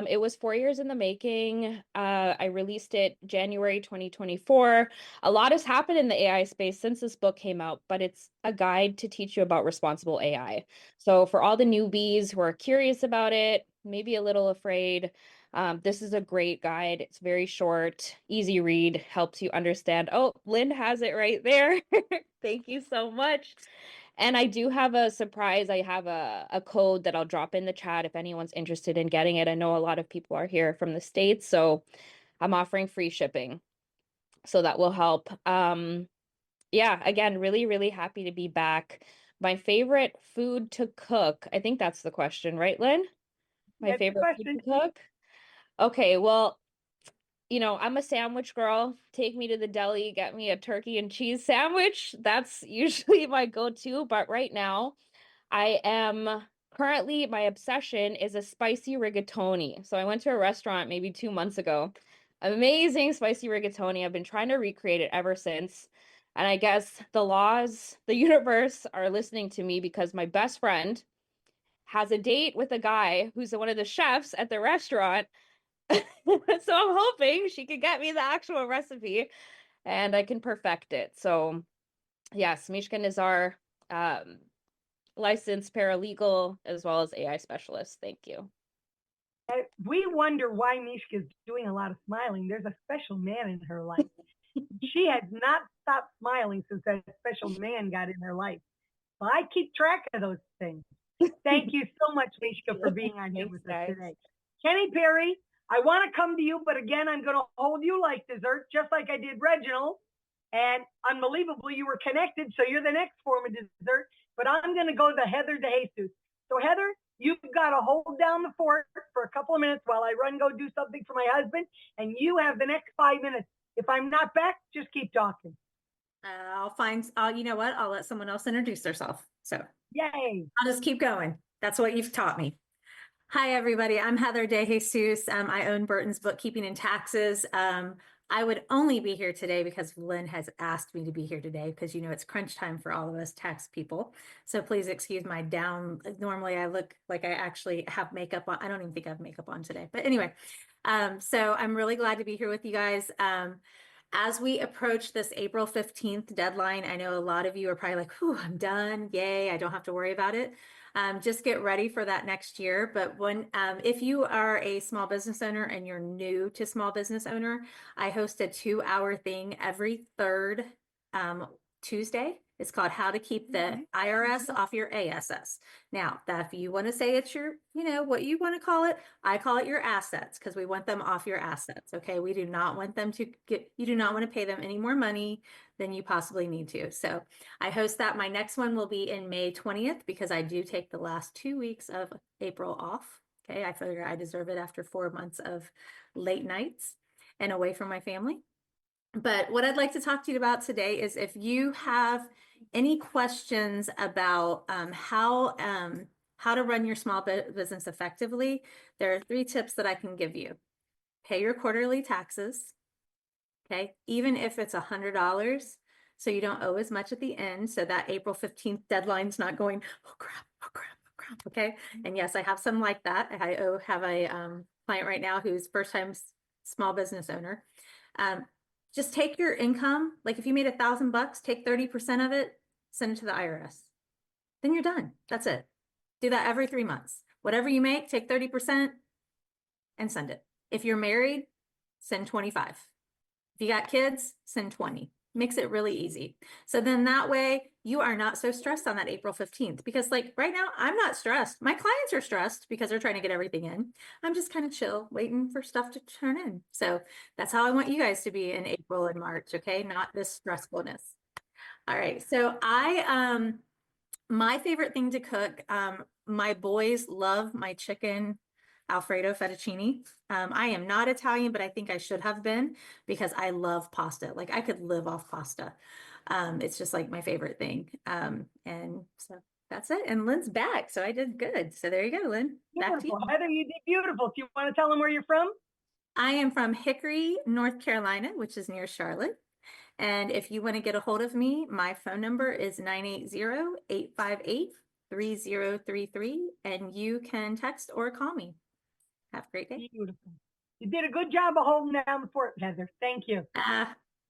It was 4 years in the making. I released it January 2024. A lot has happened in the AI space since this book came out, but it's a guide to teach you about responsible AI. So for all the newbies who are curious about it, maybe a little afraid, this is a great guide. It's very short, easy read, helps you understand. Oh, Lynn has it right there. Thank you so much. And I do have a surprise. I have a code that I'll drop in the chat if anyone's interested in getting it. I know a lot of people are here from the States, so I'm offering free shipping. So that will help. Yeah, again, really, really happy to be back. My favorite food to cook. I think that's the question, right, Lynn? My That's the favorite food question. to cook? Okay, well, I'm a sandwich girl. Take me to the deli, get me a turkey and cheese sandwich. That's usually my go-to. But right now, I am currently, my obsession is a spicy rigatoni. So I went to a restaurant maybe 2 months ago. Amazing spicy rigatoni. I've been trying to recreate it ever since. And I guess the laws, the universe are listening to me because my best friend has a date with a guy who's one of the chefs at the restaurant. So I'm hoping she could get me the actual recipe and I can perfect it. So yes, Mishka is our licensed paralegal as well as AI specialist. Thank you. We wonder why Mishka is doing a lot of smiling. There's a special man in her life. She has not stopped smiling since that special man got in her life. So I keep track of those things. Thank you so much, Mishka, for being on here with us today. Kenny Perry, I want to come to you, but again, I'm going to hold you like dessert, just like I did Reginald. And unbelievably, you were connected, so you're the next form of dessert. But I'm going to go to Heather DeJesus. So Heather, you've got to hold down the fort for a couple of minutes while I run, go do something for my husband. And you have the next 5 minutes. If I'm not back, just keep talking. You know what? I'll let someone else introduce herself. So yay. I'll just keep going. That's what you've taught me. Hi, everybody. I'm Heather DeJesus. I own Burton's Bookkeeping and Taxes. I would only be here today because Lynn has asked me to be here today because, it's crunch time for all of us tax people. So please excuse my down. Normally I look like I actually have makeup on. I don't even think I have makeup on today. But anyway, so I'm really glad to be here with you guys. As we approach this April 15th deadline, I know a lot of you are probably like, whew, I'm done. Yay, I don't have to worry about it. Just get ready for that next year. But if you are a small business owner and you're new to small business owner, I host a 2-hour thing every third Tuesday. It's called How to Keep the IRS Off Your ASS. Now, if you want to say it's your, what you want to call it, I call it your assets because we want them off your assets. Okay. We do not want them to you do not want to pay them any more money than you possibly need to. So I host that. My next one will be in May 20th because I do take the last 2 weeks of April off. Okay. I figure I deserve it after 4 months of late nights and away from my family. But what I'd like to talk to you about today is if you have any questions about how to run your small business effectively, there are 3 tips that I can give you. Pay your quarterly taxes, okay? Even if it's $100, so you don't owe as much at the end, so that April 15th deadline's not going, oh crap, oh crap, oh crap, okay? And yes, I have some like that. I have a client right now who's first-time small business owner. Just take your income, like if you made $1,000, take 30% of it, send it to the IRS. Then you're done. That's it. Do that every 3 months. Whatever you make, take 30% and send it. If you're married, send 25. If you got kids, send 20. Makes it really easy. So then that way you are not so stressed on that April 15th because like right now I'm not stressed. My clients are stressed because they're trying to get everything in. I'm just kind of chill waiting for stuff to turn in. So that's how I want you guys to be in April and March. Okay. Not this stressfulness. All right. So my favorite thing to cook, my boys love my chicken Alfredo fettuccine. I am not Italian, but I think I should have been because I love pasta. Like I could live off pasta. It's just like my favorite thing. And so that's it. And Lynn's back. So I did good. So there you go, Lynn. Back to you. Heather, you did beautiful. Do you want to tell them where you're from? I am from Hickory, North Carolina, which is near Charlotte. And if you want to get a hold of me, my phone number is 980-858-3033. And you can text or call me. Have a great day. Beautiful. You did a good job of holding down the fort, Heather. Thank you.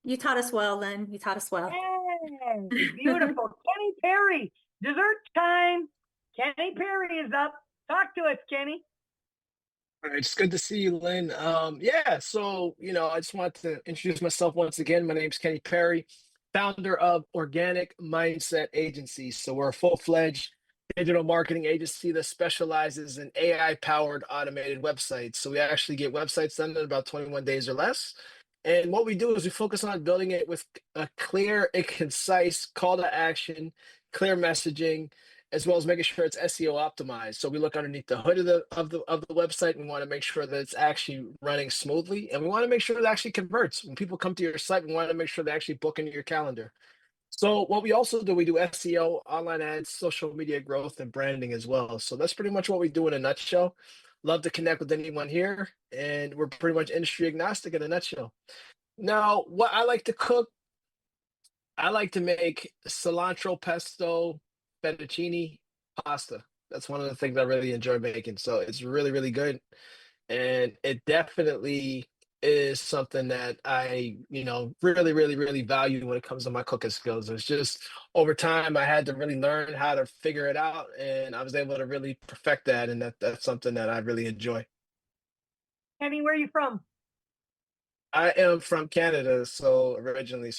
You taught us well, Lynn. You taught us well. Hey, beautiful. Kenny Perry, dessert time. Kenny Perry is up. Talk to us, Kenny. All right, it's good to see you, Lynn. Yeah, so I just want to introduce myself once again. My name's Kenny Perry, founder of Organic Mindset Agency. So we're a full-fledged digital marketing agency that specializes in AI-powered automated websites. So we actually get websites done in about 21 days or less. And what we do is we focus on building it with a clear and concise call to action, clear messaging, as well as making sure it's SEO optimized. So we look underneath the hood of the website. And we want to make sure that it's actually running smoothly, and we want to make sure it actually converts. When people come to your site, we want to make sure they actually book into your calendar. So what we also do, we do SEO, online ads, social media growth, and branding as well. So that's pretty much what we do in a nutshell. Love to connect with anyone here, and we're pretty much industry agnostic in a nutshell. Now, what I like to cook, I like to make cilantro pesto fettuccine pasta. That's one of the things I really enjoy making. So it's really, really good. And it definitely is something that I, really, really, really value when it comes to my cooking skills. It's just over time I had to really learn how to figure it out, and I was able to really perfect that. And that's something that I really enjoy. Kenny, where are you from? I am from Canada, so I'm originally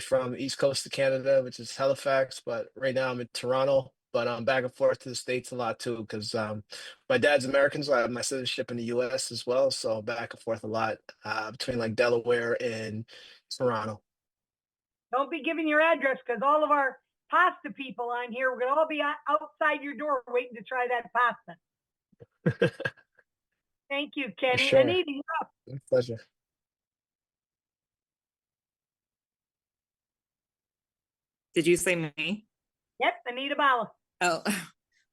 from the East Coast of Canada, which is Halifax, but right now I'm in Toronto. But I'm back and forth to the States a lot too, because my dad's American, so I have my citizenship in the US as well. So back and forth a lot between like Delaware and Toronto. Don't be giving your address, because all of our pasta people on here, we're going to all be outside your door waiting to try that pasta. Thank you, Kenny. Sure. Anita, you're up. My pleasure. Did you say me? Yep, Anita Bala. Oh,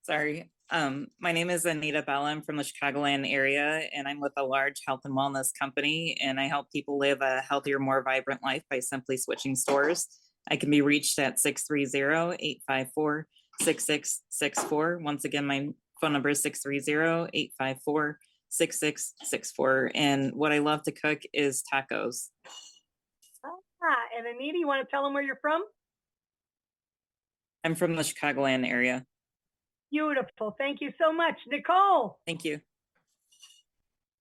sorry. My name is Anita Bella. I'm from the Chicagoland area, and I'm with a large health and wellness company, and I help people live a healthier, more vibrant life by simply switching stores. I can be reached at 630-854-6664. Once again, my phone number is 630-854-6664. And what I love to cook is tacos. And Anita, you want to tell them where you're from? I'm from the Chicagoland area. Beautiful. Thank you so much. Nicole. Thank you.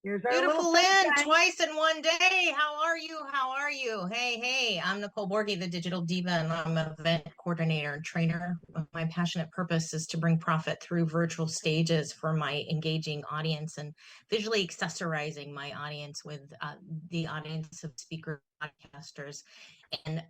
Here's our Beautiful little Lynn, guy. twice in one day. How are you? How are you? Hey, I'm Nicole Borghi, the digital diva, and I'm an event coordinator and trainer. My passionate purpose is to bring profit through virtual stages for my engaging audience and visually accessorizing my audience with the audience of speaker podcasters. And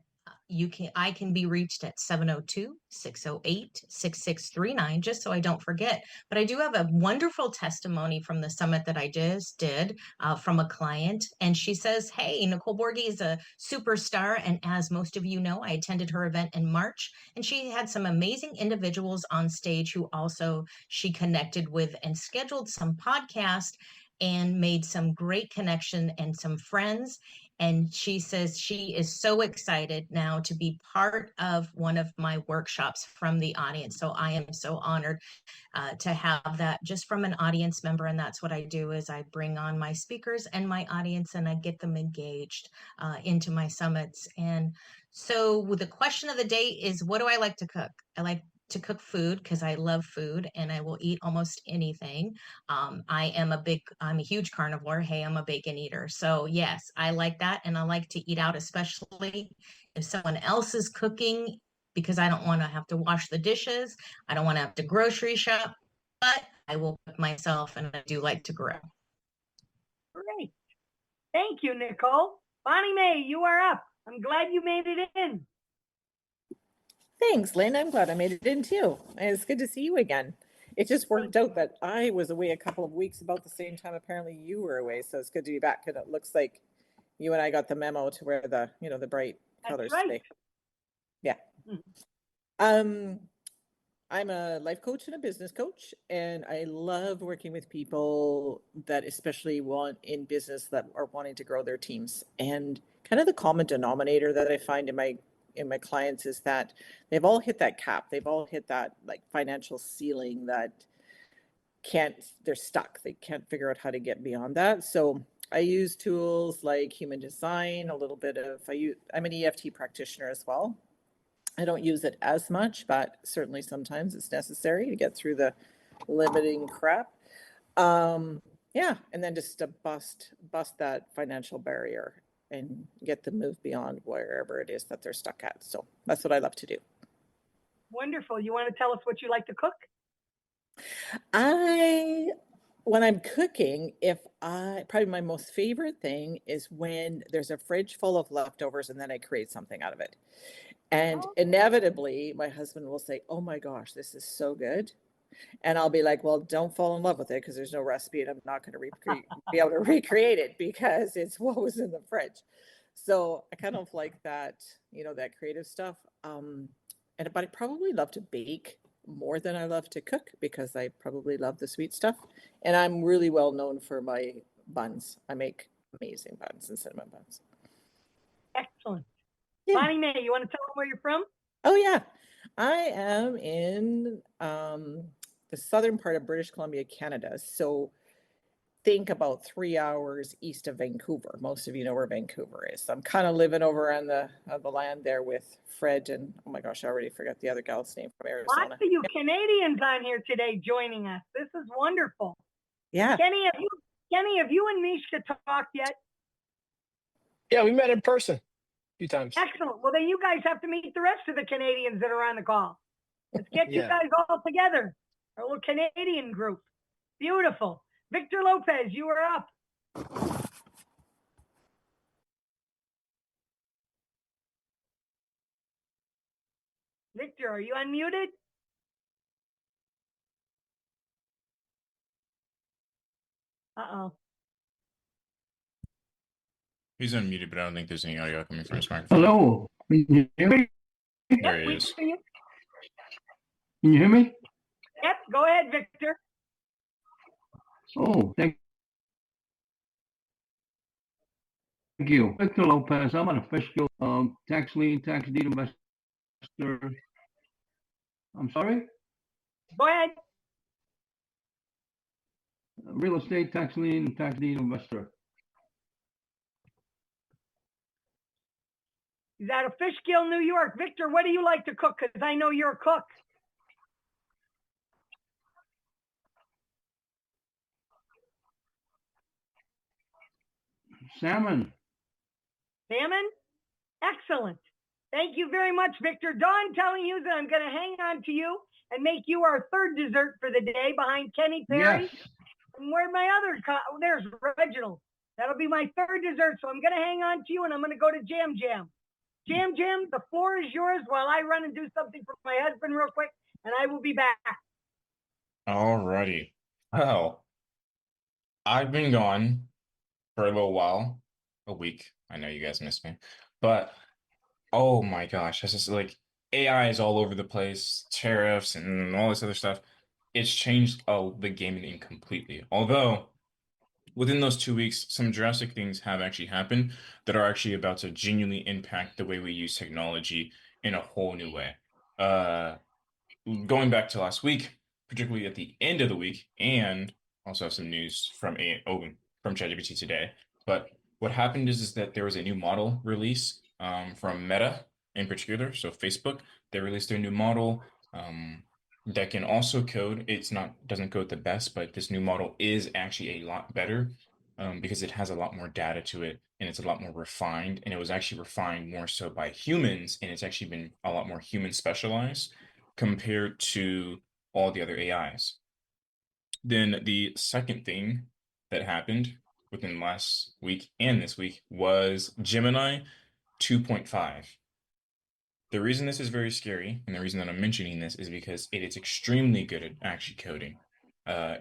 I can be reached at 702-608-6639, just so I don't forget. But I do have a wonderful testimony from the summit that I just did from a client. And she says, hey, Nicole Borghi is a superstar. And as most of you know, I attended her event in March, and she had some amazing individuals on stage who also she connected with and scheduled some podcast and made some great connection and some friends. And she says she is so excited now to be part of one of my workshops from the audience. So I am so honored to have that just from an audience member. And that's what I do is I bring on my speakers and my audience, and I get them engaged into my summits. And so the question of the day is, what do I like to cook? I like to cook food because I love food and I will eat almost anything. I'm a huge carnivore. Hey, I'm a bacon eater. So yes, I like that. And I like to eat out, especially if someone else is cooking, because I don't want to have to wash the dishes. I don't want to have to grocery shop, but I will cook myself, and I do like to grill. Great. Thank you, Nicole. Bonnie Mae, you are up. I'm glad you made it in. Thanks, Lynn. I'm glad I made it in too. It's good to see you again. It just worked out that I was away a couple of weeks about the same time apparently you were away. So it's good to be back, because it looks like you and I got the memo to wear the, the bright colors today. Yeah. I'm a life coach and a business coach, and I love working with people that especially want in business that are wanting to grow their teams. And kind of the common denominator that I find in my clients is that they've all hit that cap. They've all hit that like financial ceiling that they're stuck. They can't figure out how to get beyond that. So I use tools like human design, I'm an EFT practitioner as well. I don't use it as much, but certainly sometimes it's necessary to get through the limiting crap. yeah, and then just to bust that financial barrier and get them move beyond wherever it is that they're stuck at. So that's what I love to do. Wonderful. You want to tell us what you like to cook? When I'm cooking, probably my most favorite thing is when there's a fridge full of leftovers and then I create something out of it. And inevitably, my husband will say, "Oh my gosh, this is so good." And I'll be like, "Well, don't fall in love with it because there's no recipe and I'm not going to be able to recreate it because it's what was in the fridge." So I kind of like that, that creative stuff. But I probably love to bake more than I love to cook because I probably love the sweet stuff. And I'm really well known for my buns. I make amazing buns and cinnamon buns. Excellent. Bonnie Mae, you want to tell them where you're from? Oh, yeah. I am in the southern part of British Columbia, Canada. So think about 3 hours east of Vancouver. Most of you know where Vancouver is. So I'm kind of living over on the land there with Fred and, oh my gosh, I already forgot the other gal's name from Arizona. Lots of you Canadians on here today joining us. This is wonderful. Yeah. Kenny, have you and Mishka talked yet? Yeah, we met in person a few times. Excellent. Well, then you guys have to meet the rest of the Canadians that are on the call. Let's get you guys all together. Our little Canadian group. Beautiful. Victor Lopez, you are up. Victor, are you unmuted? Uh-oh. He's unmuted, but I don't think there's any audio coming from his microphone. Hello, can you hear me? There he is. Can you hear me? Yep, go ahead, Victor. Oh, thank you. Victor Lopez, I'm an official tax lien, tax deed investor. I'm sorry? Go ahead. Real estate tax lien, tax deed investor. He's out of Fishkill, New York. Victor, what do you like to cook? Because I know you're a cook. Salmon. Salmon? Excellent. Thank you very much, Victor. Dawn telling you that I'm going to hang on to you and make you our third dessert for the day behind Kenny Perry. Yes. And where my other, there's Reginald. That'll be my third dessert. So I'm going to hang on to you and I'm going to go to Jam Jam. Jam Jam, the floor is yours while I run and do something for my husband real quick, and I will be back. Alrighty. Well, I've been gone for a little while, a week. I know you guys missed me, but oh my gosh, this is like AI is all over the place, tariffs and all this other stuff. It's changed the gaming completely. Although within those 2 weeks, some drastic things have actually happened that are actually about to genuinely impact the way we use technology in a whole new way. Going back to last week, particularly at the end of the week, and also have some news from ChatGPT today. But what happened is that there was a new model release from Meta in particular, so Facebook. They released their new model that can also code. Doesn't code the best, but this new model is actually a lot better because it has a lot more data to it and it's a lot more refined. And it was actually refined more so by humans, and it's actually been a lot more human specialized compared to all the other AIs. Then the second thing that happened within last week and this week was Gemini 2.5. The reason this is very scary, and the reason that I'm mentioning this, is because it is extremely good at actually coding. A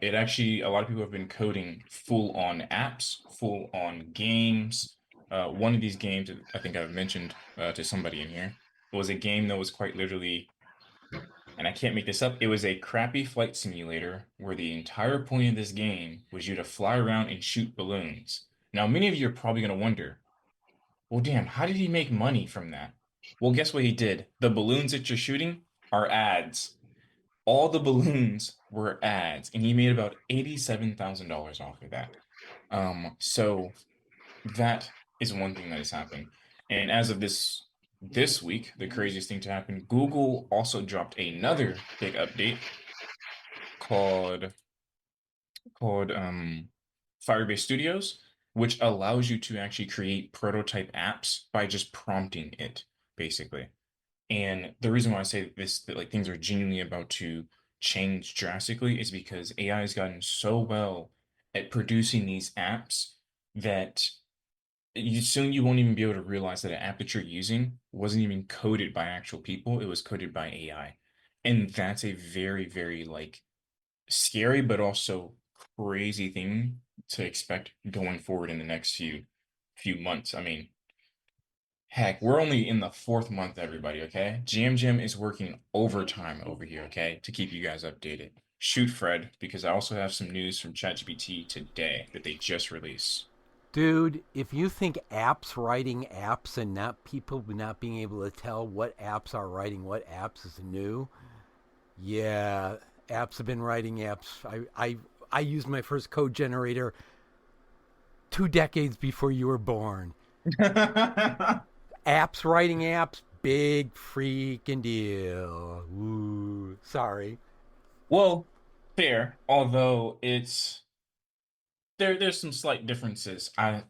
lot of people have been coding full-on apps, full-on games. One of these games, I think I've mentioned to somebody in here, was a game that was quite literally, and I can't make this up, it was a crappy flight simulator where the entire point of this game was you to fly around and shoot balloons. Now, many of you are probably going to wonder, well, damn, how did he make money from that? Well, guess what he did? The balloons that you're shooting are ads. All the balloons were ads, and he made about $87,000 off of that. So that is one thing that has happened. And as of this week, the craziest thing to happen, Google also dropped another big update called Firebase Studios, which allows you to actually create prototype apps by just prompting it, basically. And the reason why I say this, that like things are genuinely about to change drastically, is because AI has gotten so well at producing these apps that you won't even be able to realize that an app that you're using wasn't even coded by actual people. It was coded by AI. And that's a very, very like scary, but also crazy thing to expect going forward in the next few months. I mean, heck, we're only in the 4th month, everybody, okay? Jam is working overtime over here, okay, to keep you guys updated. Shoot, Fred, because I also have some news from ChatGPT today that they just released. Dude, if you think apps writing apps and not people not being able to tell what apps are writing what apps is new, yeah, apps have been writing apps. I used my first code generator 2 decades before you were born. Apps writing apps, big freaking deal. Ooh, sorry. Well, fair, although there's some slight differences. Right,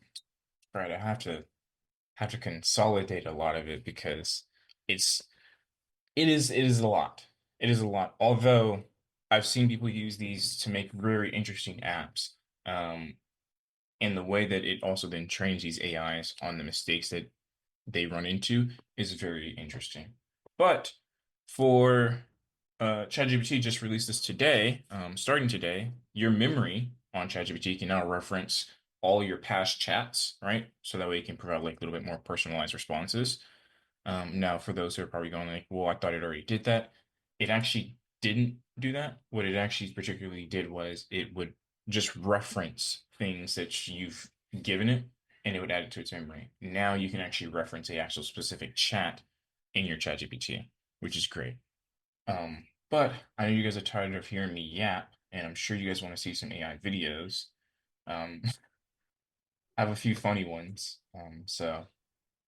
I have to consolidate a lot of it because it is a lot. It is a lot. Although I've seen people use these to make very interesting apps. And the way that it also then trains these AIs on the mistakes that they run into is very interesting. But for ChatGPT just released this today, starting today, your memory on ChatGPT can now reference all your past chats, right? So that way it can provide like a little bit more personalized responses. Now, for those who are probably going like, well, I thought it already did that. It actually didn't do that. What it actually particularly did was it would just reference things that you've given it and it would add it to its memory. Now you can actually reference a actual specific chat in your ChatGPT, which is great. But I know you guys are tired of hearing me yap, and I'm sure you guys want to see some AI videos. I have a few funny ones. So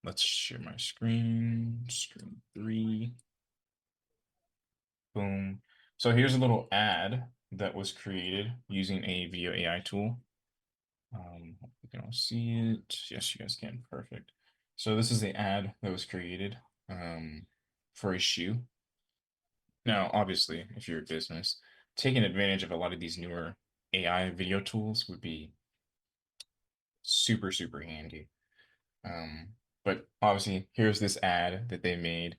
let's share my screen. Screen 3. Boom. So here's a little ad that was created using a video AI tool. Hope you can all see it. Yes, you guys can. Perfect. So this is the ad that was created for a shoe. Now, obviously, if you're a business, taking advantage of a lot of these newer AI video tools would be super, super handy. But obviously, here's this ad that they made.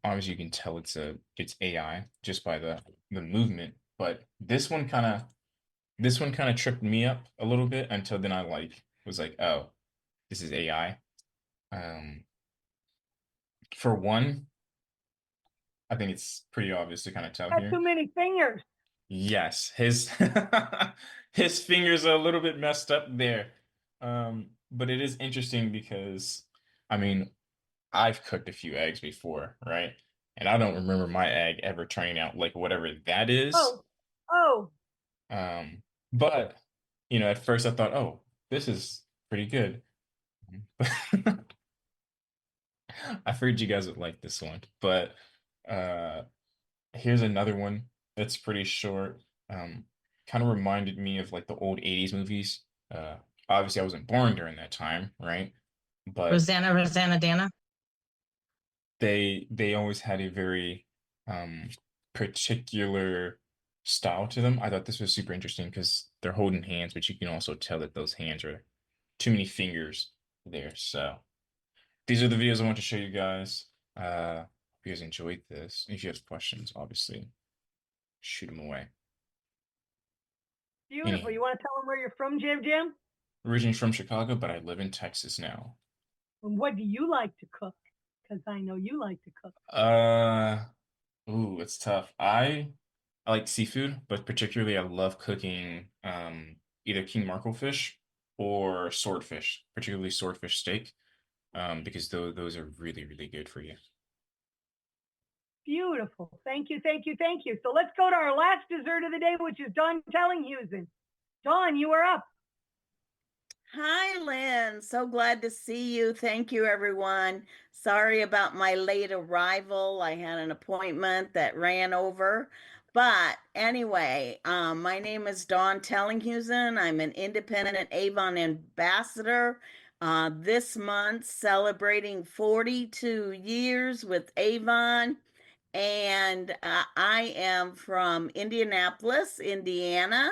Obviously, you can tell it's AI just by the movement. But this one kind of tripped me up a little bit until then I was like, oh, this is AI. For one, I think it's pretty obvious to kind of tell Got here. too many fingers. Yes, his his fingers are a little bit messed up there. But it is interesting because, I mean, I've cooked a few eggs before, right? And I don't remember my egg ever turning out like whatever that is. Oh, But at first I thought, oh, this is pretty good. I figured you guys would like this one, but here's another one that's pretty short. Kind of reminded me of like the old 80s movies. Obviously I wasn't born during that time, right? But Rosanna Dana. they always had a very particular style to them. I thought this was super interesting because they're holding hands, but you can also tell that those hands are too many fingers there. So these are the videos I want to show you guys. Hope you guys enjoyed this. If you have questions, obviously, shoot them away. beautiful. You want to tell them where you're from, Jam? Originally from Chicago, but I live in Texas now. And what do you like to cook? Because I know you like to cook. It's tough. I like seafood, but particularly I love cooking either king mackerel fish or swordfish, particularly swordfish steak, because those are really, really good for you. Beautiful. Thank you. So let's go to our last dessert of the day, which is Dawn Tellinghusen. Dawn, you are up. Hi, Lynn. So glad to see you. Thank you, everyone. Sorry about my late arrival. I had an appointment that ran over, But anyway, my name is Dawn Tellinghusen. I'm an independent Avon ambassador. This month, celebrating 42 years with Avon. And I am from Indianapolis, Indiana.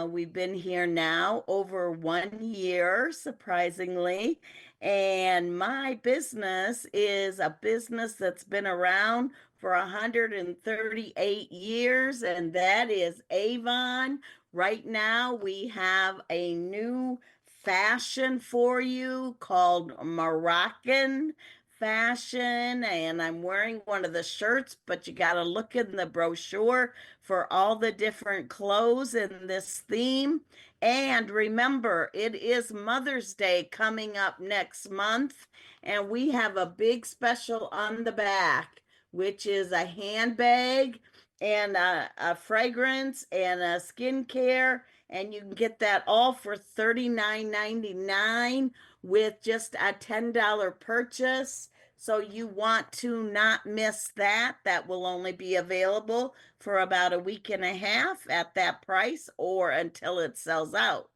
We've been here now over 1 year, surprisingly. And my business is a business that's been around for 138 years, and that is Avon. Right now, we have a new fashion for you called Moroccan fashion, and I'm wearing one of the shirts, but you got to look in the brochure for all the different clothes in this theme. And remember, it is Mother's Day coming up next month, and we have a big special on the back, which is a handbag and a fragrance and a skincare, and you can get that all for $39.99 with just a $10 purchase. So you want to not miss that. That will only be available for about a week and a half at that price or until it sells out.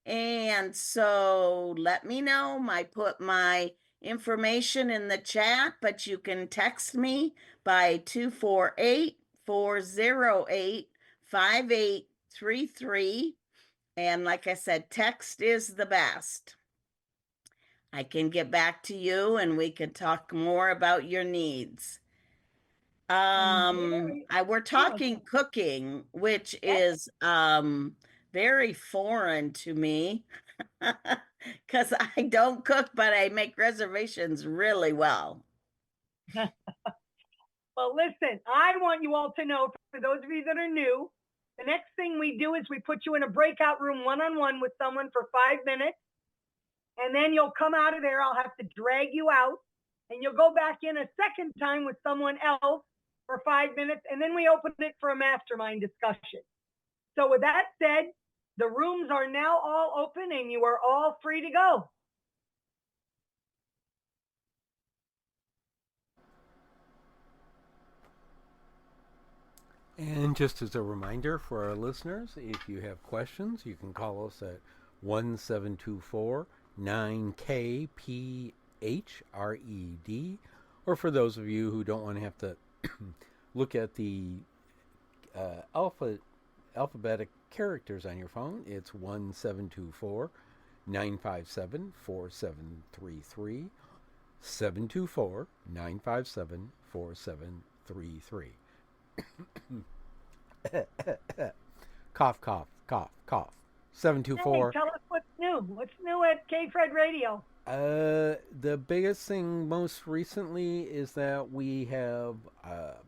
And so let me know. I put my information in the chat, but you can text me by 248-408-5833. And like I said, text is the best. I can get back to you and we can talk more about your needs. We're talking cooking, which is very foreign to me because I don't cook, but I make reservations really well. Well, listen, I want you all to know, for those of you that are new, the next thing we do is we put you in a breakout room one-on-one with someone for 5 minutes. And then you'll come out of there. I'll have to drag you out. And you'll go back in a second time with someone else for 5 minutes. And then we open it for a mastermind discussion. So with that said, the rooms are now all open and you are all free to go. And just as a reminder for our listeners, if you have questions, you can call us at 1-724-9KPHRED. Or for those of you who don't want to have to look at the alphabetic characters on your phone, it's 1-724-957-4733. 724-957-4733. Cough, cough, cough, cough. 724. Hey, tell us what's new. What's new at K-Fred Radio? The biggest thing most recently is that we have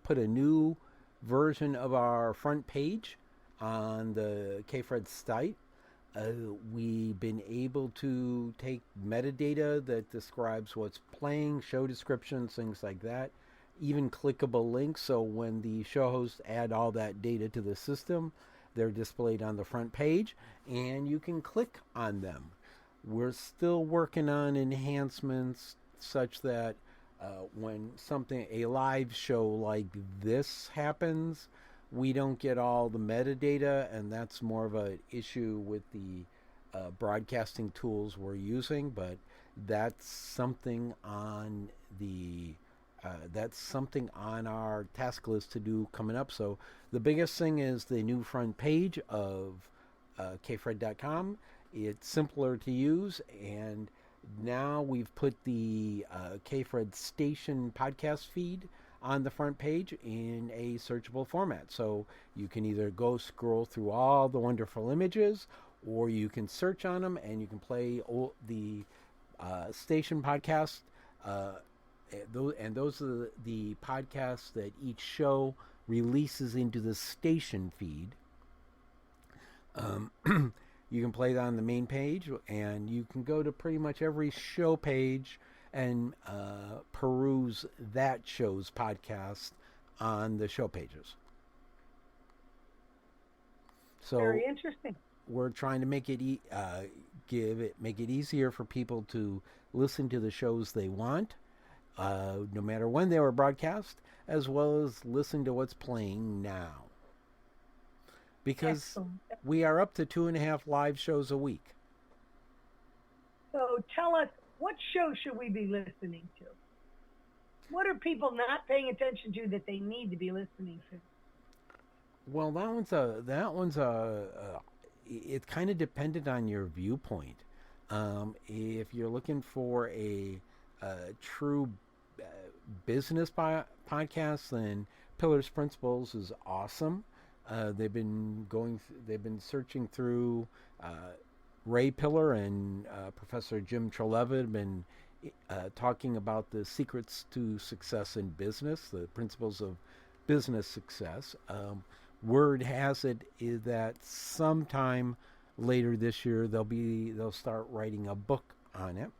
put a new version of our front page on the K-Fred site. We've been able to take metadata that describes what's playing, show descriptions, things like that, even clickable links. So when the show hosts add all that data to the system, they're displayed on the front page and you can click on them. We're still working on enhancements such that when a live show like this happens, we don't get all the metadata, and that's more of an issue with the broadcasting tools we're using. But that's something on our task list to do coming up. So the biggest thing is the new front page of kfred.com. It's simpler to use, and now we've put the K-Fred Station podcast feed on the front page in a searchable format. So you can either go scroll through all the wonderful images, or you can search on them and you can play the station podcast. And those are the podcasts that each show releases into the station feed. You can play that on the main page, and you can go to pretty much every show page and peruse that show's podcast on the show pages. So very interesting. We're trying to make it make it easier for people to listen to the shows they want, no matter when they were broadcast, as well as listen to what's playing now. because Excellent. we are up to 2.5 live shows a week. So tell us, what show should we be listening to? What are people not paying attention to that they need to be listening to? Well, it's kind of dependent on your viewpoint. If you're looking for a true business podcast, then Pillars Principles is awesome. They've been searching through Ray Pillar and Professor Jim Treleavitt have been talking about the secrets to success in business, the principles of business success. Word has it is that sometime later this year they'll start writing a book on it.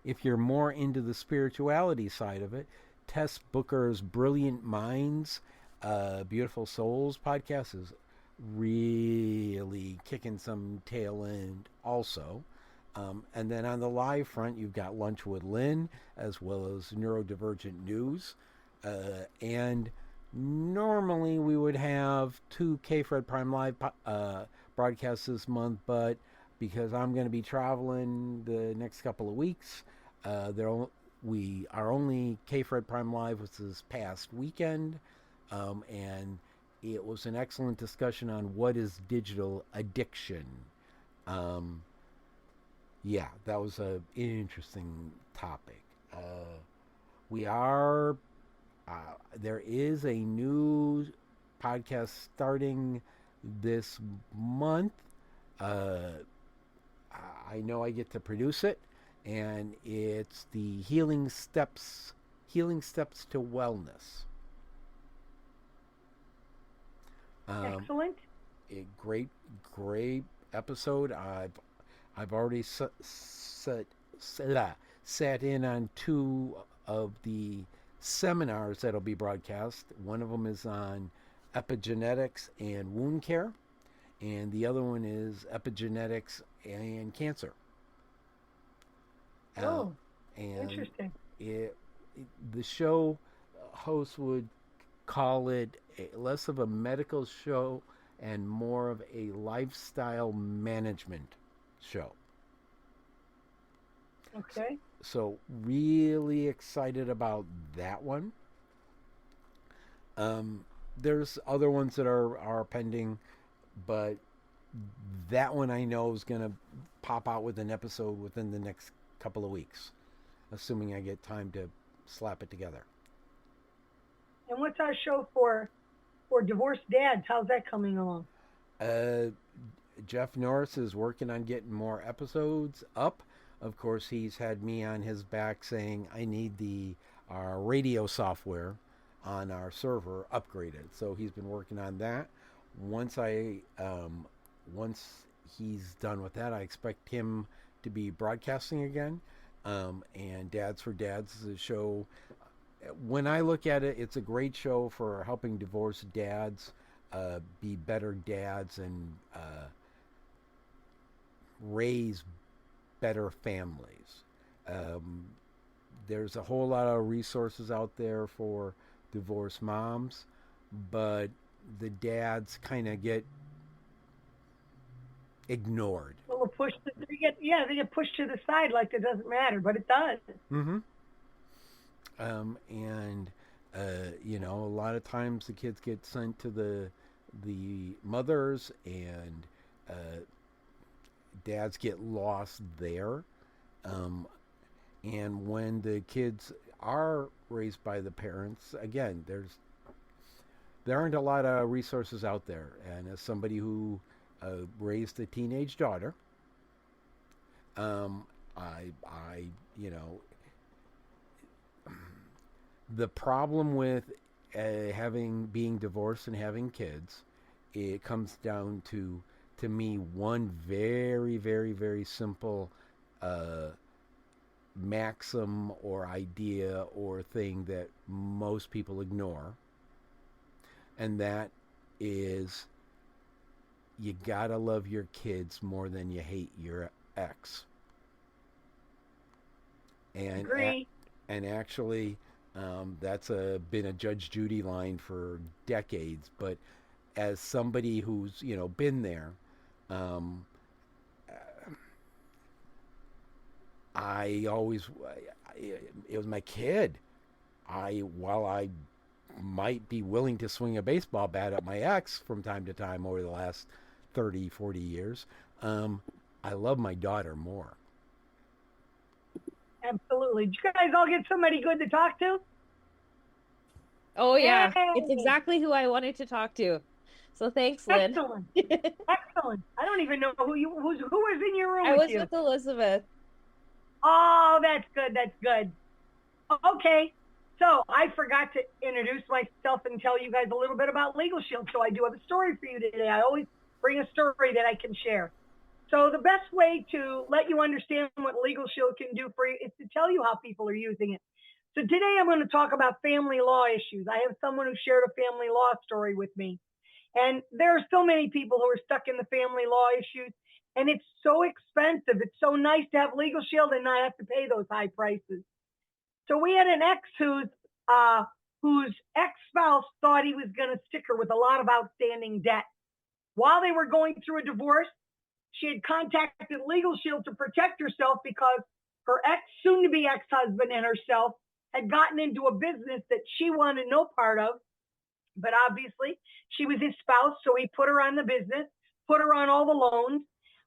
If you're more into the spirituality side of it, Tess Booker's Brilliant Minds, Beautiful Souls podcast is really kicking some tail end also. And then on the live front, you've got Lunch with Lynn, as well as Neurodivergent News. And normally we would have 2 K-Fred Prime Live broadcasts this month, but because I'm going to be traveling the next couple of weeks, we are only K-Fred Prime Live was this past weekend, and it was an excellent discussion on what is digital addiction. Yeah, that was an interesting topic. There is a new podcast starting this month. I know I get to produce it, and it's the Healing Steps to Wellness. Excellent. A great episode. I've already sat in on 2 of the seminars that'll be broadcast. One of them is on epigenetics and wound care, and the other one is epigenetics and cancer. And interesting. The show host would call it less of a medical show and more of a lifestyle management show. Okay. So really excited about that one. There's other ones that are pending, but that one I know is going to pop out with an episode within the next couple of weeks, assuming I get time to slap it together. And what's our show for divorced dads? How's that coming along? Jeff Norris is working on getting more episodes up. Of course, he's had me on his back saying I need our radio software on our server upgraded. So he's been working on that. Once he's done with that, I expect him to be broadcasting again. And Dads for Dads is a show. When I look at it, it's a great show for helping divorced dads be better dads and raise better families. There's a whole lot of resources out there for divorced moms, but the dads kind of get ignored. Well, they get pushed to the side like it doesn't matter, but it does. Mm-hmm. A lot of times the kids get sent to the mothers, and dads get lost there. And when the kids are raised by the parents, again, there aren't a lot of resources out there. And as somebody who raised a teenage daughter, the problem with being divorced and having kids, it comes down to me, one very, very, very simple maxim or idea or thing that most people ignore, and that is you gotta love your kids more than you hate your ex. And Agree. And actually, That's been a Judge Judy line for decades. But as somebody who's been there, I always it was my kid. While I might be willing to swing a baseball bat at my ex from time to time over the last 30, 40 years, I love my daughter more. Absolutely. Did you guys all get somebody good to talk to? Oh yeah, it's Yay! exactly who I wanted to talk to. So thanks, Lynn. Excellent. Excellent. I don't even know who was in your room I with was you. with Elizabeth. Oh, that's good. That's good. Okay. So I forgot to introduce myself and tell you guys a little bit about Legal Shield. So I do have a story for you today. I always bring a story that I can share. So the best way to let you understand what Legal Shield can do for you is to tell you how people are using it. So today I'm going to talk about family law issues. I have someone who shared a family law story with me. And there are so many people who are stuck in the family law issues, and it's so expensive. It's so nice to have Legal Shield and not have to pay those high prices. So we had an ex whose ex-spouse thought he was going to stick her with a lot of outstanding debt. While they were going through a divorce, she had contacted Legal Shield to protect herself because her soon-to-be ex-husband and herself had gotten into a business that she wanted no part of. But obviously, she was his spouse, so he put her on the business, put her on all the loans.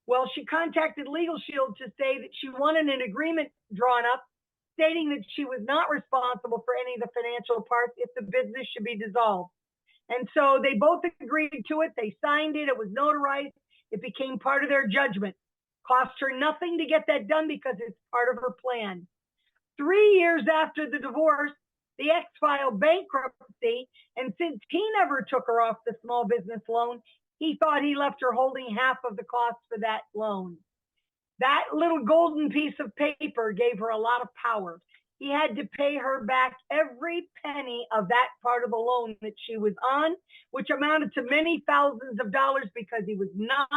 Well, she contacted Legal Shield to say that she wanted an agreement drawn up stating that she was not responsible for any of the financial parts if the business should be dissolved. And so they both agreed to it. They signed it. It was notarized. It became part of their judgment. Cost her nothing to get that done because it's part of her plan. 3 years after the divorce, the ex filed bankruptcy, and since he never took her off the small business loan, he thought he left her holding half of the cost for that loan. That little golden piece of paper gave her a lot of power. He had to pay her back every penny of that part of the loan that she was on, which amounted to many thousands of dollars because he was not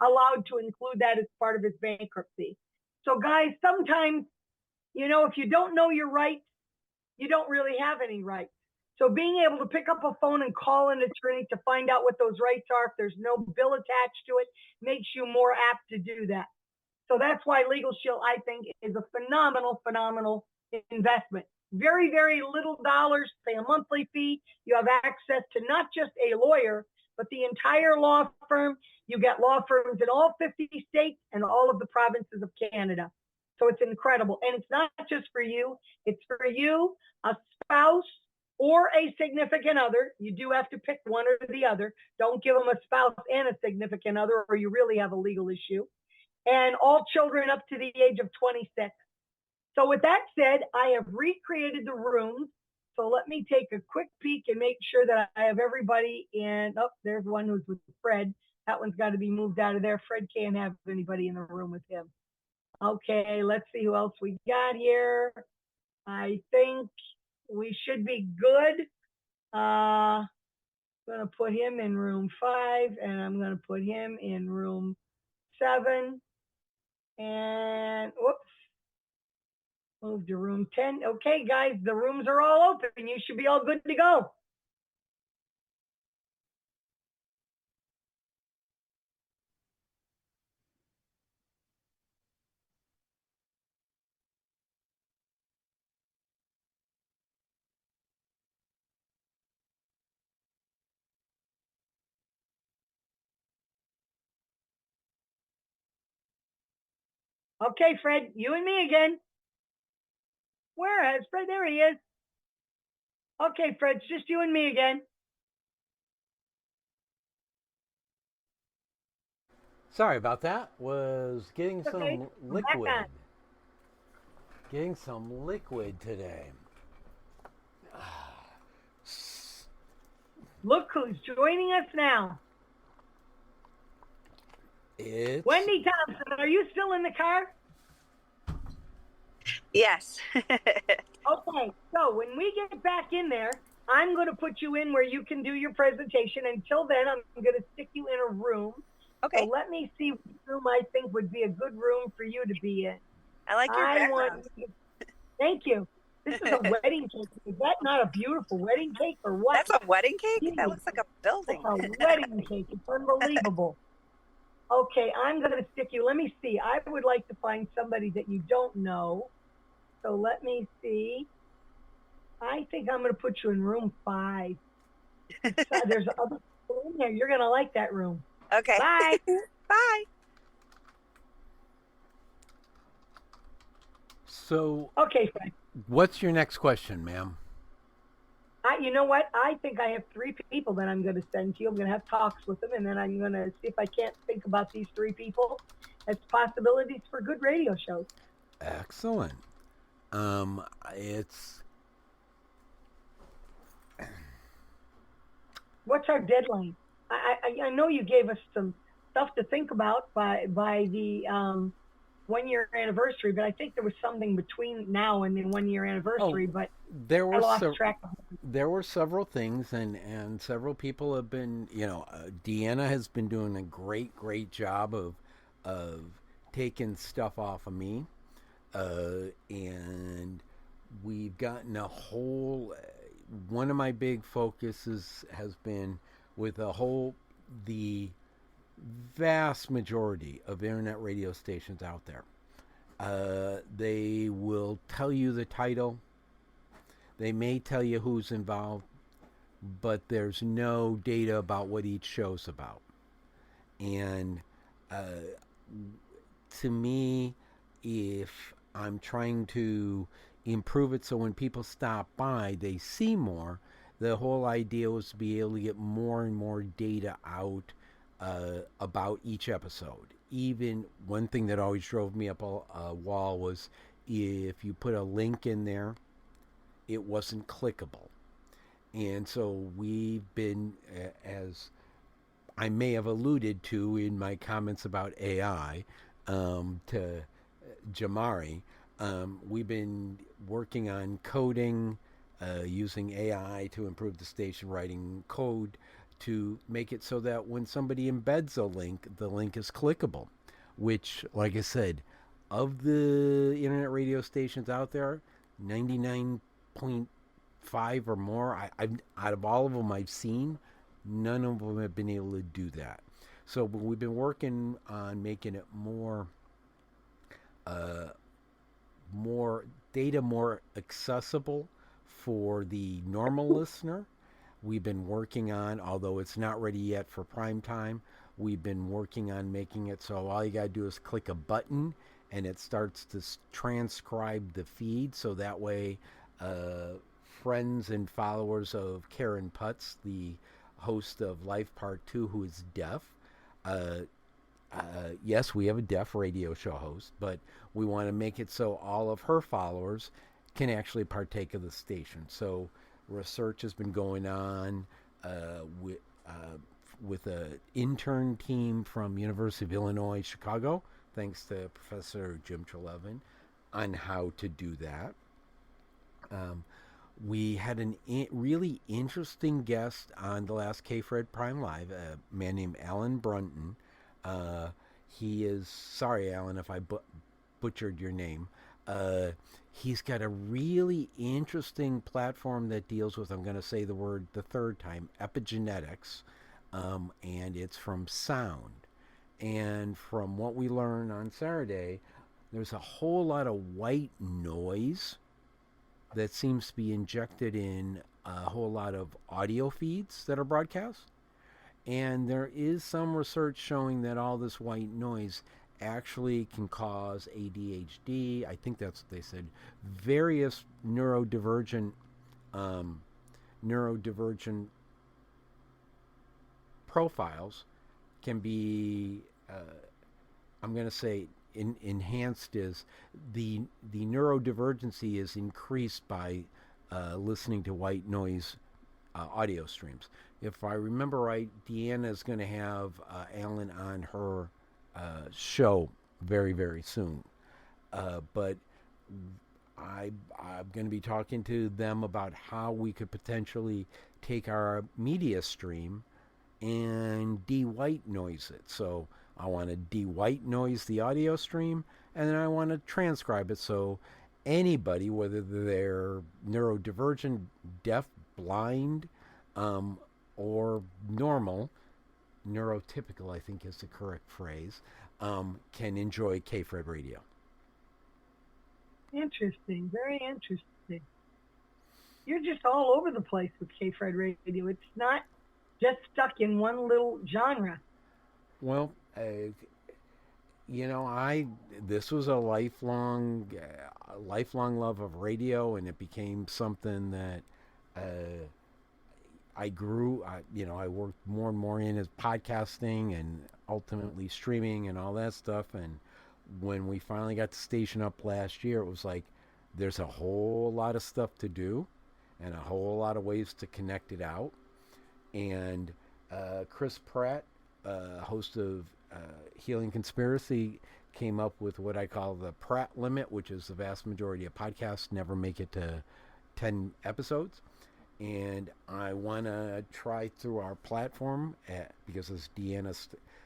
allowed to include that as part of his bankruptcy. So guys, sometimes, if you don't know your rights, you don't really have any rights. So being able to pick up a phone and call an attorney to find out what those rights are, if there's no bill attached to it, makes you more apt to do that. So that's why Legal Shield, I think, is a phenomenal investment. Very, very little dollars, pay a monthly fee. You have access to not just a lawyer, but the entire law firm. You get law firms in all 50 states and all of the provinces of Canada. So it's incredible. And it's not just for you. It's for you, a spouse, or a significant other. You do have to pick one or the other. Don't give them a spouse and a significant other, or you really have a legal issue. And all children up to the age of 26. So with that said, I have recreated the rooms. So let me take a quick peek and make sure that I have everybody in. Oh, there's one who's with Fred. That one's got to be moved out of there. Fred can't have anybody in the room with him. Okay, let's see who else we got here. I think we should be good. I'm going to put him in room 5, and I'm going to put him in room 7. And whoops, move to room 10. Okay, guys, the rooms are all open. You should be all good to go. Okay, Fred, you and me again. Where is Fred? There he is. Okay, Fred, it's just you and me again. Sorry about that. Was getting Okay, some I'm back liquid. on. Getting some liquid today. Look who's joining us now. It's Wendy Thompson, are you still in the car? Yes. Okay, so when we get back in there, I'm going to put you in where you can do your presentation. Until then, I'm going to stick you in a room. Okay. So let me see what room I think would be a good room for you to be in. I like your background. Thank you. This is a wedding cake. Is that not a beautiful wedding cake or what? That's a wedding cake? Jeez, That looks like a building. that's a wedding cake. It's unbelievable. Okay, I'm going to stick you. Let me see. I would like to find somebody that you don't know. So let me see. I think I'm going to put you in room 5. So there's other people in there. You're going to like that room. Okay. Bye. Bye. So, Okay, Fred. what's your next question, ma'am? You know what? I think I have 3 people that I'm going to send to you. I'm going to have talks with them, and then I'm going to see if I can't think about these 3 people as possibilities for good radio shows. Excellent. It's What's our deadline? I know you gave us some stuff to think about by the 1-year anniversary, but I think there was something between now and the 1-year anniversary, but there I were lost track of it. there were several things, and several people have been, Deanna has been doing a great job of taking stuff off of me, and we've gotten a whole. One of my big focuses has been with the vast majority of internet radio stations out there. They will tell you the title. They may tell you who's involved, but there's no data about what each show's about. And to me, if I'm trying to improve it so when people stop by, they see more, the whole idea was to be able to get more and more data out about each episode. Even one thing that always drove me up a wall was if you put a link in there, it wasn't clickable. And so we've been, as I may have alluded to in my comments about AI to Jamari, we've been working on coding, using AI to improve the station, writing code to make it so that when somebody embeds a link, the link is clickable, which, like I said, of the internet radio stations out there, 99.5 or more, out of all of them I've seen, none of them have been able to do that. So we've been working on making it more data more accessible for the normal listener. We've been working on, although it's not ready yet for prime time, we've been working on making it so all you got to do is click a button and it starts to transcribe the feed, so that way friends and followers of Karen Putz, the host of Life Part 2, who is deaf, yes, we have a deaf radio show host, but we want to make it so all of her followers can actually partake of the station. So research has been going on with an intern team from University of Illinois, Chicago, thanks to Professor Jim Trelevin, on how to do that. We had a really interesting guest on the last K-Fred Prime Live, a man named Alan Brunton. He is, sorry, Alan, if I butchered your name. He's got a really interesting platform that deals with, I'm going to say the word the third time, epigenetics, and it's from sound. And from what we learned on Saturday, there's a whole lot of white noise that seems to be injected in a whole lot of audio feeds that are broadcast. And there is some research showing that all this white noise actually can cause ADHD. I think that's what they said. Various neurodivergent profiles can be, I'm going to say, enhanced is the neurodivergency is increased by listening to white noise audio streams. If I remember right, Deanna is going to have Alan on her show very, very soon. But I'm going to be talking to them about how we could potentially take our media stream and de-white noise it. So I want to de-white noise the audio stream, and then I want to transcribe it so anybody, whether they're neurodivergent, deaf, blind, or normal, neurotypical, I think is the correct phrase, can enjoy K-Fred Radio. Interesting. Very interesting. You're just all over the place with K-Fred Radio. It's not just stuck in one little genre. Well, this was a lifelong love of radio, and it became something that I grew. I worked more and more in as podcasting and ultimately streaming and all that stuff. And when we finally got the station up last year, it was like there's a whole lot of stuff to do, and a whole lot of ways to connect it out. And Chris Pratt, host of Healing Conspiracy, came up with what I call the Pratt limit, which is the vast majority of podcasts never make it to 10 episodes. And I want to try through our platform because, as Deanna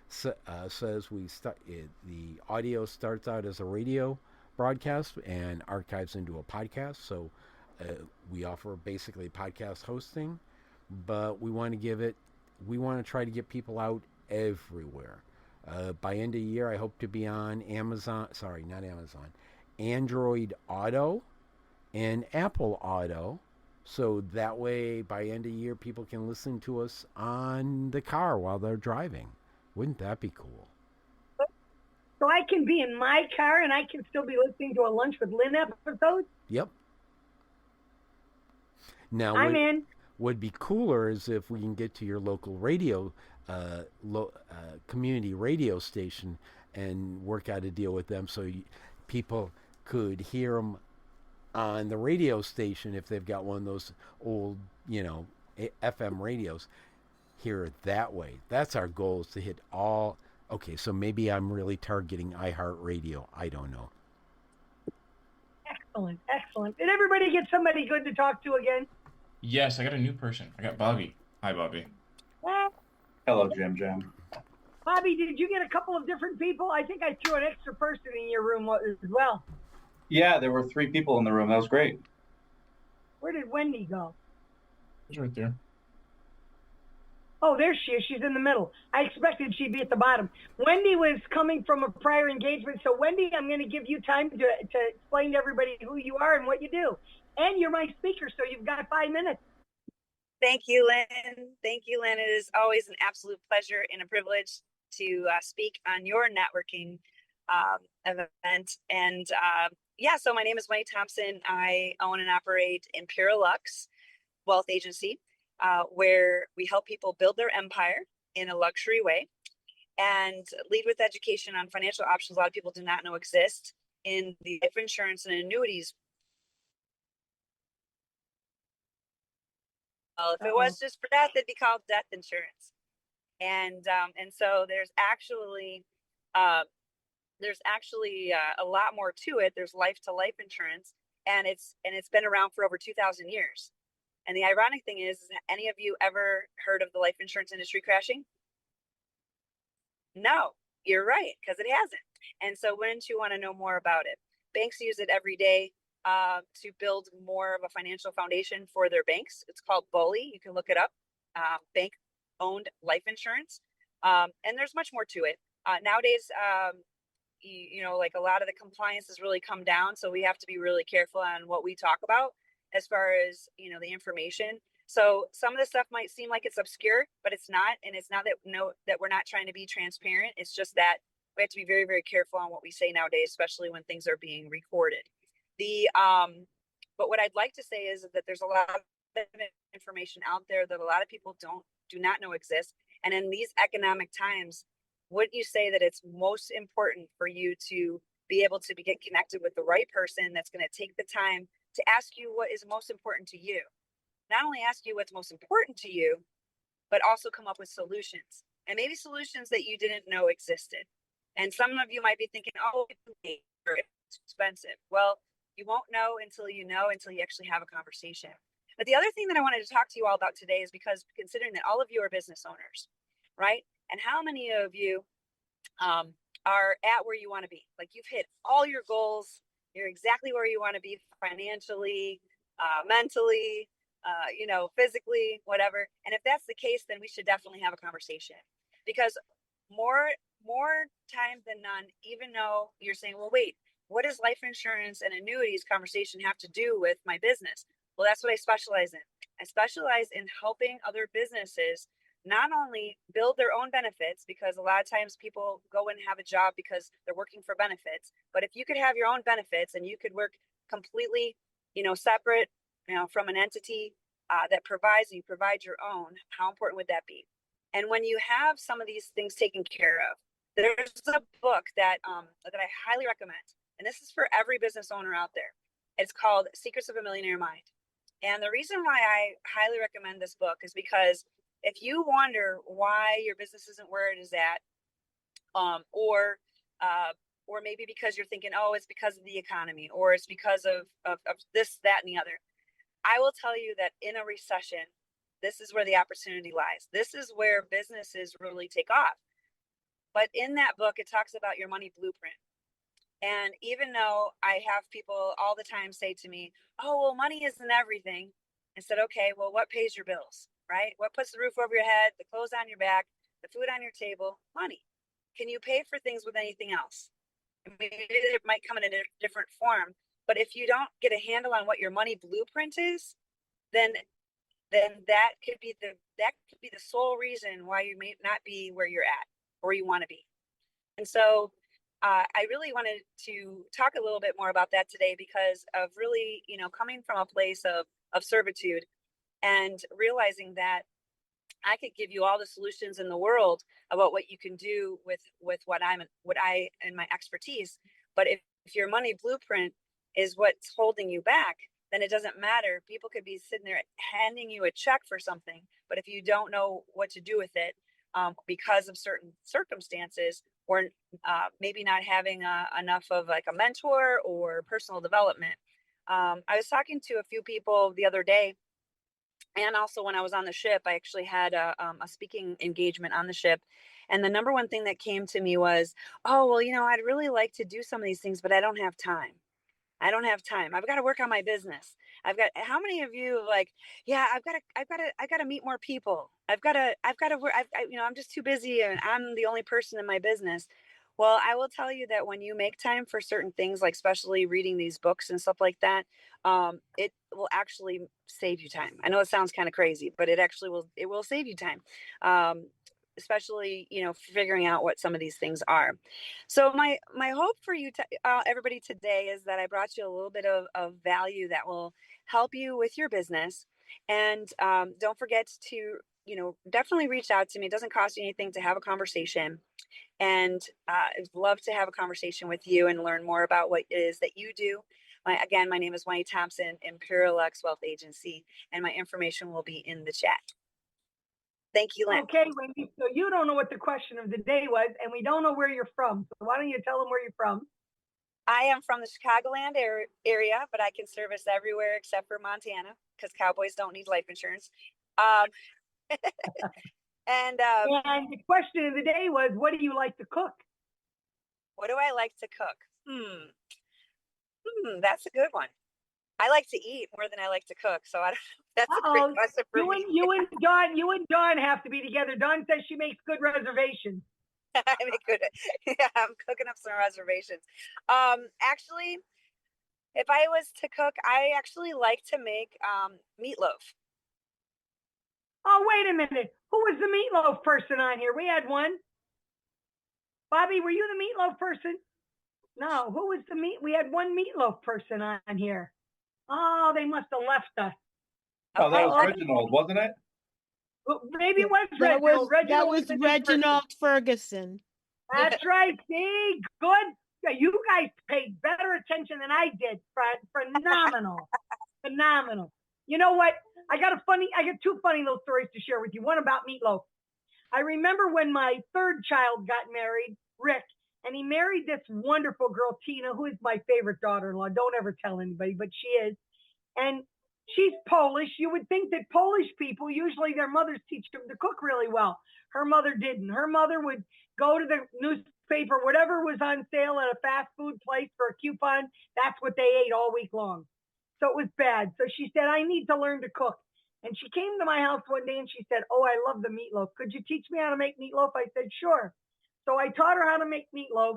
says, the audio starts out as a radio broadcast and archives into a podcast. So we offer basically podcast hosting, but we want to try to get people out everywhere. By end of year, I hope to be on Android Auto and Apple Auto. So that way, by end of year, people can listen to us on the car while they're driving. Wouldn't that be cool? So I can be in my car and I can still be listening to a Lunch with Lynn episode? Yep. Now, I'm in. Would be cooler is if we can get to your local radio, community radio station and work out a deal with them so people could hear them on the radio station if they've got one of those old, FM radios. Hear it that way. That's our goal, is to hit all. Okay, so maybe I'm really targeting iHeartRadio. I don't know. Excellent, excellent. Did everybody get somebody good to talk to again? Yes, I got a new person. I got Bobby. Hi, Bobby. Hello, Jim. Bobby, did you get a couple of different people? I think I threw an extra person in your room as well. Yeah, there were 3 people in the room. That was great. Where did Wendy go? She's right there. Oh, there she is. She's in the middle. I expected she'd be at the bottom. Wendy was coming from a prior engagement. So, Wendy, I'm going to give you time to explain to everybody who you are and what you do. And you're my speaker, so you've got 5 minutes. Thank you, Lynn. Thank you, Lynn. It is always an absolute pleasure and a privilege to speak on your networking event. And so my name is Wendy Thompson. I own and operate Imperial Lux Wealth Agency, where we help people build their empire in a luxury way and lead with education on financial options a lot of people do not know exist in the life insurance and annuities. Well, if it was just for death, it'd be called death insurance. And so there's actually a lot more to it. There's life to life insurance, and it's been around for over 2,000 years. And the ironic thing is any of you ever heard of the life insurance industry crashing? No, you're right, because it hasn't. And so wouldn't you want to know more about it? Banks use it every day to build more of a financial foundation for their banks. It's called BOLI. You can look it up. Bank owned life insurance. And there's much more to it. Nowadays, like a lot of the compliance has really come down. So we have to be really careful on what we talk about as far as, the information. So some of the stuff might seem like it's obscure, but it's not. And it's not that we're not trying to be transparent. It's just that we have to be very, very careful on what we say nowadays, especially when things are being recorded. But what I'd like to say is that there's a lot of information out there that a lot of people do not know exists. And in these economic times, wouldn't you say that it's most important for you to be able to get connected with the right person that's going to take the time to ask you what is most important to you? Not only ask you what's most important to you, but also come up with solutions, and maybe solutions that you didn't know existed. And some of you might be thinking, oh, it's expensive. Well, you won't know until you actually have a conversation. But the other thing that I wanted to talk to you all about today is because considering that all of you are business owners, right? And how many of you are at where you want to be? Like you've hit all your goals, You're exactly where you want to be financially, mentally, physically, whatever. And if that's the case, then we should definitely have a conversation, because more times than none, even though you're saying, well, wait, what does life insurance and annuities conversation have to do with my business? Well, that's what I specialize in. I specialize in helping other businesses not only build their own benefits, because a lot of times people go and have a job because they're working for benefits. But if you could have your own benefits and you could work completely, separate, from an entity that provides, and you provide your own, how important would that be? And when you have some of these things taken care of, there's a book that I highly recommend, and this is for every business owner out there. It's called Secrets of a Millionaire Mind. And the reason why I highly recommend this book is because if you wonder why your business isn't where it is at, or maybe because you're thinking, oh, it's because of the economy, or it's because of this, that, and the other, I will tell you that in a recession, this is where the opportunity lies. This is where businesses really take off. But in that book, it talks about your money blueprint. And even though I have people all the time say to me, oh, well, money isn't everything. I said, okay, well, what pays your bills, right? What puts the roof over your head, the clothes on your back, the food on your table? Money. Can you pay for things with anything else? Maybe it might come in a different form, but if you don't get a handle on what your money blueprint is, then that could be the sole reason why you may not be where you're at or you want to be. And so I really wanted to talk a little bit more about that today, because of really, coming from a place of servitude and realizing that I could give you all the solutions in the world about what you can do with what I and my expertise. But if your money blueprint is what's holding you back, then it doesn't matter. People could be sitting there handing you a check for something, but if you don't know what to do with it because of certain circumstances, or maybe not having enough of like a mentor or personal development. I was talking to a few people the other day, and also when I was on the ship, I actually had a speaking engagement on the ship. And the number one thing that came to me was, oh, well, I'd really like to do some of these things, but I don't have time. I don't have time. I've got to work on my business. How many of you like, yeah, I got to meet more people. I've got to work. I'm just too busy and I'm the only person in my business. Well, I will tell you that when you make time for certain things, like especially reading these books and stuff like that, it will actually save you time. I know it sounds kind of crazy, but it will save you time. Especially, figuring out what some of these things are. So my hope for you, everybody today, is that I brought you a little bit of value that will help you with your business. And don't forget to, definitely reach out to me. It doesn't cost you anything to have a conversation. And I'd love to have a conversation with you and learn more about what it is that you do. My name is Wendy Thompson, Imperial X Wealth Agency, and my information will be in the chat. Thank you, Lynn. Okay, Wendy, so you don't know what the question of the day was, and we don't know where you're from. So why don't you tell them where you're from? I am from the Chicagoland area, but I can service everywhere except for Montana, because cowboys don't need life insurance. And the question of the day was, what do you like to cook? What do I like to cook? That's a good one. I like to eat more than I like to cook, so that's a great question for me. You and Dawn have to be together. Dawn says she makes good reservations. I make good. Yeah, I'm cooking up some reservations. Actually, if I was to cook, I actually like to make meatloaf. Oh, wait a minute. Who was the meatloaf person on here? We had one. Bobby, were you the meatloaf person? No, who was the meat? We had one meatloaf person on here. Oh, they must have left us. Oh, that was Reginald, wasn't it? Well, maybe it was Reginald. That was Reginald Ferguson. That's right. See, good. Yeah, you guys paid better attention than I did, Fred. Phenomenal. Phenomenal. You know what? I got two funny little stories to share with you. One about meatloaf. I remember when my third child got married, Rick, and he married this wonderful girl, Tina, who is my favorite daughter-in-law. Don't ever tell anybody, but she is. And she's Polish. You would think that Polish people, usually their mothers teach them to cook really well. Her mother didn't. Her mother would go to the newspaper, whatever was on sale at a fast food place for a coupon, that's what they ate all week long. So it was bad. So she said, I need to learn to cook. And she came to my house one day and she said, oh, I love the meatloaf. Could you teach me how to make meatloaf? I said, sure. So I taught her how to make meatloaf.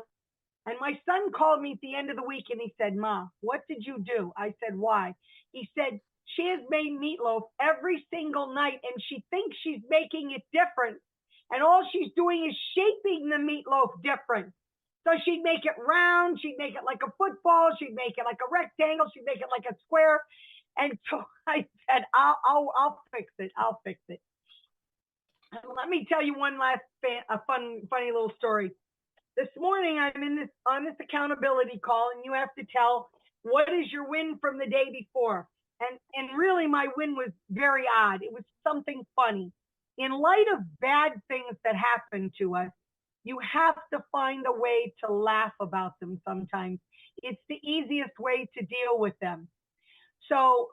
And my son called me at the end of the week and he said, Ma, what did you do? I said, why? He said, she has made meatloaf every single night and she thinks she's making it different. And all she's doing is shaping the meatloaf different. So she'd make it round, she'd make it like a football, she'd make it like a rectangle, she'd make it like a square. And so I said, I'll fix it. I'll fix it. And let me tell you one last funny little story. This morning I'm on this accountability call, and you have to tell what is your win from the day before. And really my win was very odd. It was something funny. In light of bad things that happen to us, you have to find a way to laugh about them sometimes. It's the easiest way to deal with them. So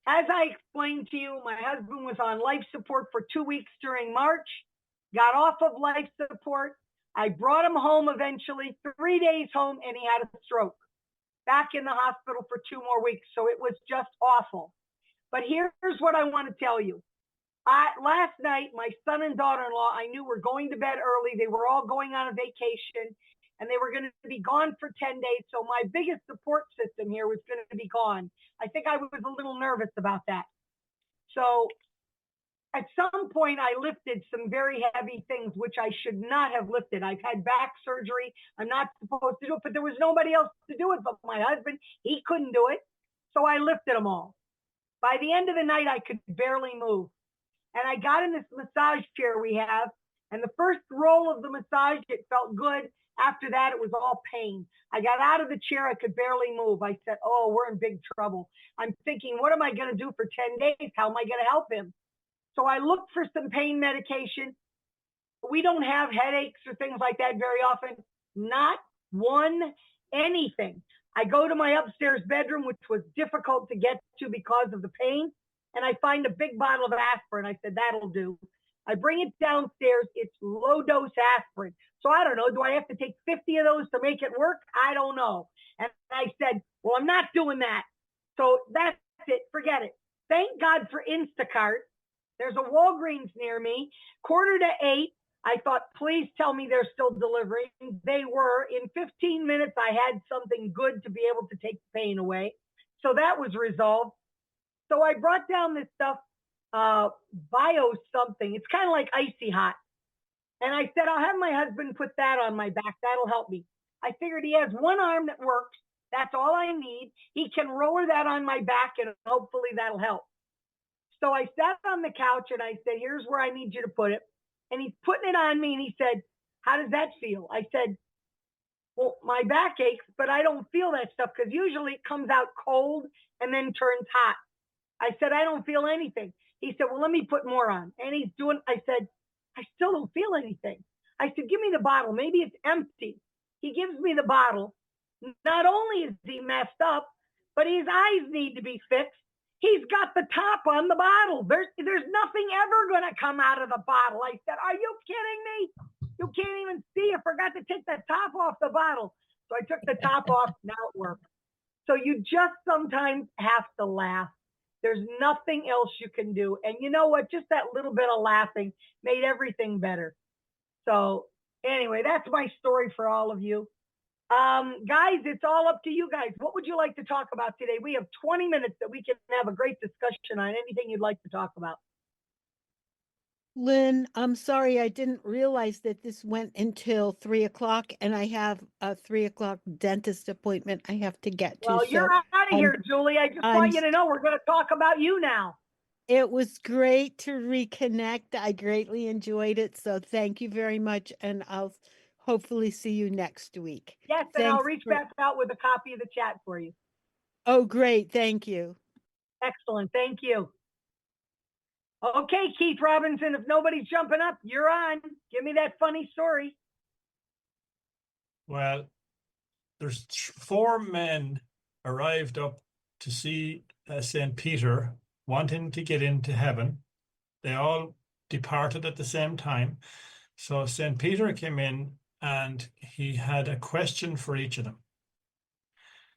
as I explained to you, my husband was on life support for 2 weeks during March, got off of life support. I brought him home eventually, 3 days home, and he had a stroke. Back in the hospital for 2 more weeks. So it was just awful. But here's what I want to tell you. Last night, my son and daughter-in-law, I knew were going to bed early. They were all going on a vacation, and they were going to be gone for 10 days. So my biggest support system here was going to be gone. I think I was a little nervous about that. So at some point, I lifted some very heavy things, which I should not have lifted. I've had back surgery. I'm not supposed to do it, but there was nobody else to do it but my husband. He couldn't do it. So I lifted them all. By the end of the night, I could barely move. And I got in this massage chair we have, and the first roll of the massage, it felt good. After that, it was all pain. I got out of the chair, I could barely move. I said, oh, we're in big trouble. I'm thinking, what am I going to do for 10 days? How am I going to help him? So I looked for some pain medication. We don't have headaches or things like that very often. Not one, anything. I go to my upstairs bedroom, which was difficult to get to because of the pain. And I find a big bottle of aspirin. I said, that'll do. I bring it downstairs. It's low dose aspirin. So I don't know. Do I have to take 50 of those to make it work? I don't know. And I said, well, I'm not doing that. So that's it. Forget it. Thank God for Instacart. There's a Walgreens near me. 7:45. I thought, please tell me they're still delivering. They were. In 15 minutes, I had something good to be able to take the pain away. So that was resolved. So I brought down this stuff, bio something. It's kind of like icy hot. And I said, I'll have my husband put that on my back. That'll help me. I figured he has one arm that works. That's all I need. He can roller that on my back and hopefully that'll help. So I sat on the couch and I said, here's where I need you to put it. And he's putting it on me and he said, how does that feel? I said, well, my back aches, but I don't feel that stuff because usually it comes out cold and then turns hot. I said, I don't feel anything. He said, well, let me put more on. And he's doing, I said, I still don't feel anything. I said, give me the bottle. Maybe it's empty. He gives me the bottle. Not only is he messed up, but his eyes need to be fixed. He's got the top on the bottle. There's nothing ever going to come out of the bottle. I said, are you kidding me? You can't even see. I forgot to take the top off the bottle. So I took the top off. Now it works. So you just sometimes have to laugh. There's nothing else you can do. And you know what? Just that little bit of laughing made everything better. So anyway, that's my story for all of you. Guys, it's all up to you guys. What would you like to talk about today? We have 20 minutes that we can have a great discussion on anything you'd like to talk about. Lynn, I'm sorry, I didn't realize that this went until 3 o'clock, and I have a 3 o'clock dentist appointment I have to get to. Well, you're out of here, Julie. I just want you to know we're going to talk about you now. It was great to reconnect. I greatly enjoyed it. So thank you very much. And I'll hopefully see you next week. Yes, and I'll reach back out with a copy of the chat for you. Oh, great. Thank you. Excellent. Thank you. Okay, Keith Robinson, if nobody's jumping up, you're on. Give me that funny story. Well, there's 4 men arrived up to see St. Peter, wanting to get into heaven. They all departed at the same time. So St. Peter came in and he had a question for each of them.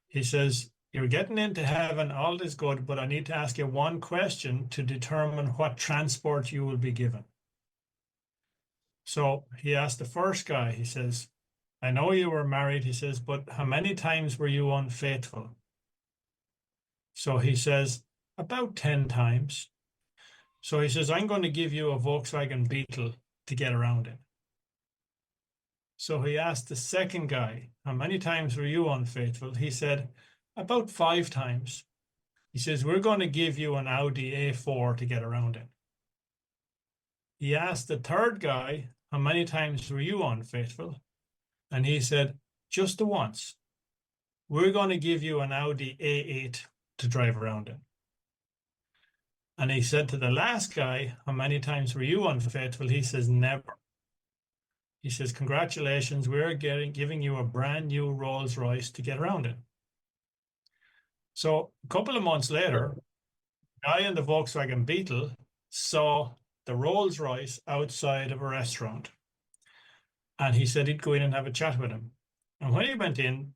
He says, "You're getting into heaven, all is good, but I need to ask you one question to determine what transport you will be given." So he asked the first guy, he says, "I know you were married," he says, "but how many times were you unfaithful?" So he says, "About 10 times. So he says, "I'm going to give you a Volkswagen Beetle to get around in." So he asked the second guy, "How many times were you unfaithful?" He said, "About 5 times. He says, "We're going to give you an Audi A4 to get around in." He asked the third guy, "How many times were you unfaithful?" And he said, "Just the once. We're going to give you an Audi A8 to drive around in." And he said to the last guy, "How many times were you unfaithful?" He says, "Never." He says, "Congratulations, we're giving you a brand new Rolls Royce to get around in." So a couple of months later, the guy in the Volkswagen Beetle saw the Rolls Royce outside of a restaurant. And he said he'd go in and have a chat with him. And when he went in,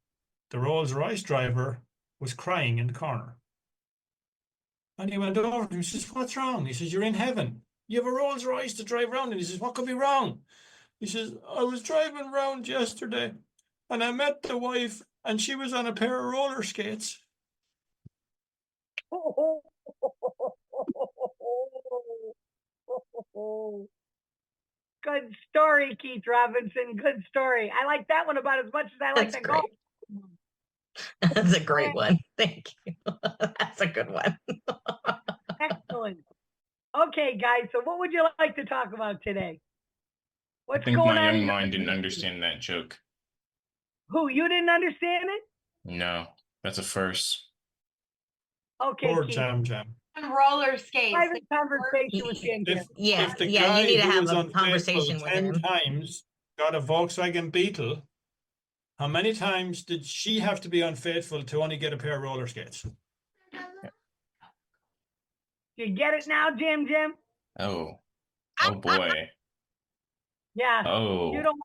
the Rolls Royce driver was crying in the corner. And he went over to him and says, "What's wrong?" He says, "You're in heaven. You have a Rolls Royce to drive around." And he says, "What could be wrong?" He says, "I was driving around yesterday and I met the wife and she was on a pair of roller skates." Good story, Keith Robinson. Good story. I like that one about as much as I like That's the golf. That's a great one. Thank you. That's a good one. Excellent. Okay, guys. So what would you like to talk about today? I What's think going my on? young mind didn't understand that joke. Who, you didn't understand it? No, that's a first. Okay, Poor Keith. Jam Jam. Roller skates. Private conversation with Jam Jam. If the Yeah, guy you need to who have was a unfaithful conversation with 10 him. times got a Volkswagen Beetle, how many times did she have to be unfaithful to only get a pair of roller skates? You get it now, Jam Jam? Oh, oh boy. Yeah. Oh. You don't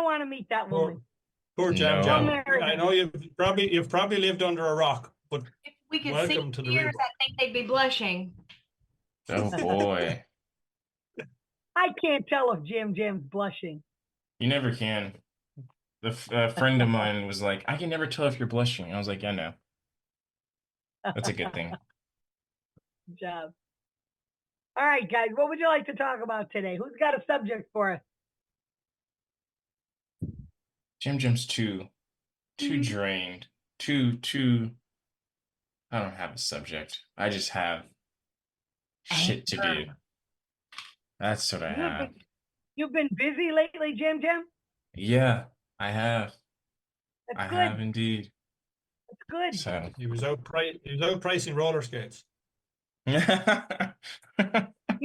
want to meet that woman. Poor Jam No. Don't Jam. marry I her. know you've probably lived under a rock, but We could welcome see to the years, real. I think they'd be blushing. Oh boy. I can't tell if Jam Jam's blushing. You never can. A friend of mine was like, "I can never tell if you're blushing." I was like, "Yeah, no. That's a good thing." Good job. All right, guys. What would you like to talk about today? Who's got a subject for us? Jam Jam's too drained. Too. I don't have a subject. I just have shit to do. That's what I have. You've been busy lately, Jam Jam? Yeah, I have. That's I good. have indeed. That's good. So He was outpricing roller skates. You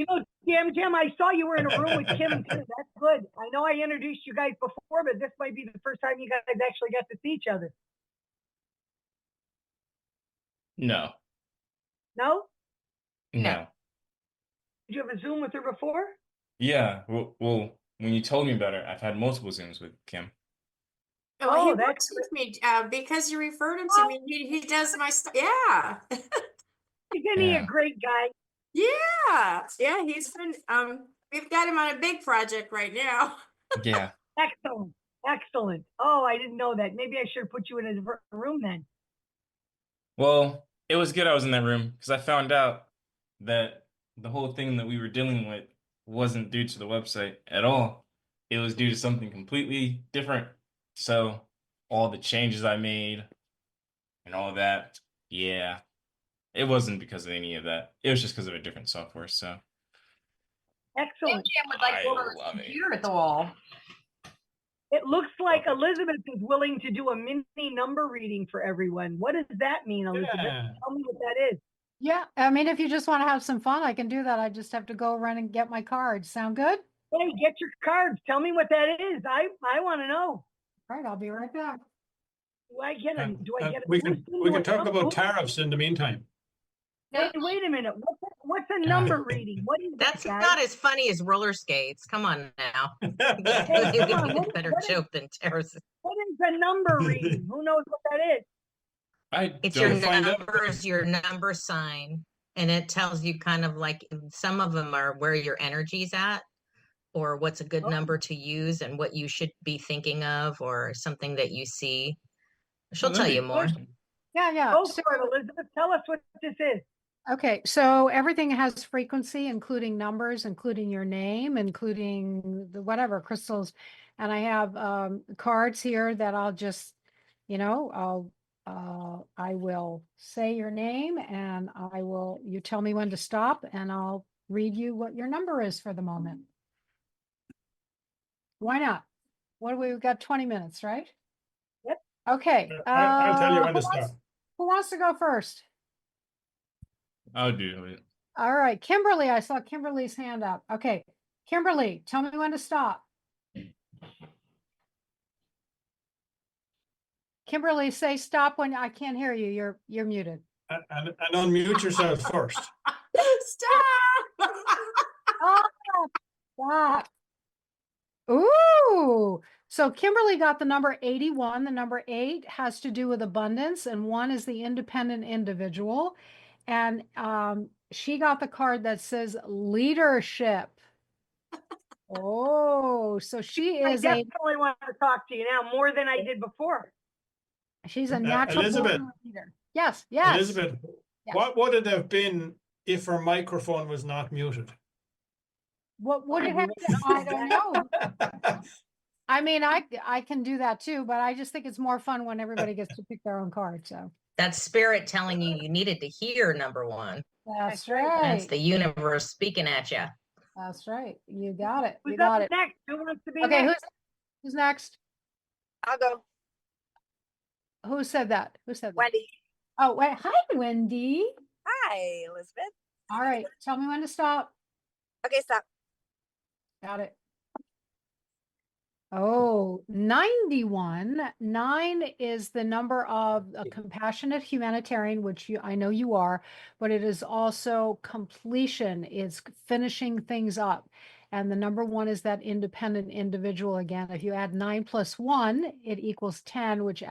know, Jam Jam, I saw you were in a room with Kim too. That's good. I know I introduced you guys before, but this might be the first time you guys actually got to see each other. No. No? No. Did you have a Zoom with her before? Yeah. Well, when you told me about it, I've had multiple Zooms with Kim. Oh, he that's works with me because you referred him to me. He does my stuff. Yeah. Isn't he a great guy? Yeah. Yeah. He's been, we've got him on a big project right now. Yeah. Excellent. Excellent. Oh, I didn't know that. Maybe I should have put you in a different room then. Well, it was good I was in that room because I found out that the whole thing that we were dealing with wasn't due to the website at all. It was due to something completely different. So all the changes I made and all that, yeah, it wasn't because of any of that. It was just because of a different software. So Excellent. Jam would like I to order a love it. computer at the wall. It looks like Elizabeth is willing to do a mini number reading for everyone. What does that mean, Elizabeth? Yeah. Tell me what that is. Yeah, I mean, if you just want to have some fun, I can do that. I just have to go run and get my cards. Sound good? Hey, get your cards. Tell me what that is. I want to know. All right, I'll be right back. Do I get a We can talk about tariffs in the meantime. Hey, wait a minute. What's a number reading? What is That's that, guys? not as funny as roller skates. Come on now. Hey, We come on. need a better joke than terrorism. What is a number reading? Who knows what that is? It's your numbers, your number sign, and it tells you kind of like some of them are where your energy's at, or what's a good number to use, and what you should be thinking of, or something that you see. She'll tell you more. Yeah. Go for it, Elizabeth. Tell us what this is. Okay, so everything has frequency, including numbers, including your name, including the whatever crystals. And I have cards here that I'll just, I will say your name and you tell me when to stop and I'll read you what your number is for the moment. Why not? We've got 20 minutes, right? Yep. Okay. I'll tell you when to stop. Who wants to go first? I'll do it. All right, Kimberly, I saw Kimberly's hand up. Okay, Kimberly, tell me when to stop. Kimberly, say stop when I can't hear you. You're muted. And unmute yourself first. Stop! Stop. Ooh, so Kimberly got the number 81. The number 8 has to do with abundance, and 1 is the independent individual. And she got the card that says leadership. Oh, so she I is definitely want to talk to you now more than I did before. She's a natural Elizabeth. leader. Yes. Elizabeth, Yes. what would it have been if her microphone was not muted? What would it have been? I don't know. I mean, I can do that too, but I just think it's more fun when everybody gets to pick their own card. So That's spirit telling you needed to hear number 1. that's right. That's the universe speaking at you. That's right. You got it. Who's You got up it. next? Who wants to be Okay, next? who's next? I'll go. Who said that? Who said that? Wendy. Oh, wait. Hi, Wendy. Hi, Elizabeth. All right. Tell me when to stop. Okay, stop. Got it. Oh, 91. 9 is the number of a compassionate humanitarian, which I know you are, but it is also completion. It's finishing things up. And the number 1 is that independent individual again. If you add 9 plus 1, it equals 10, which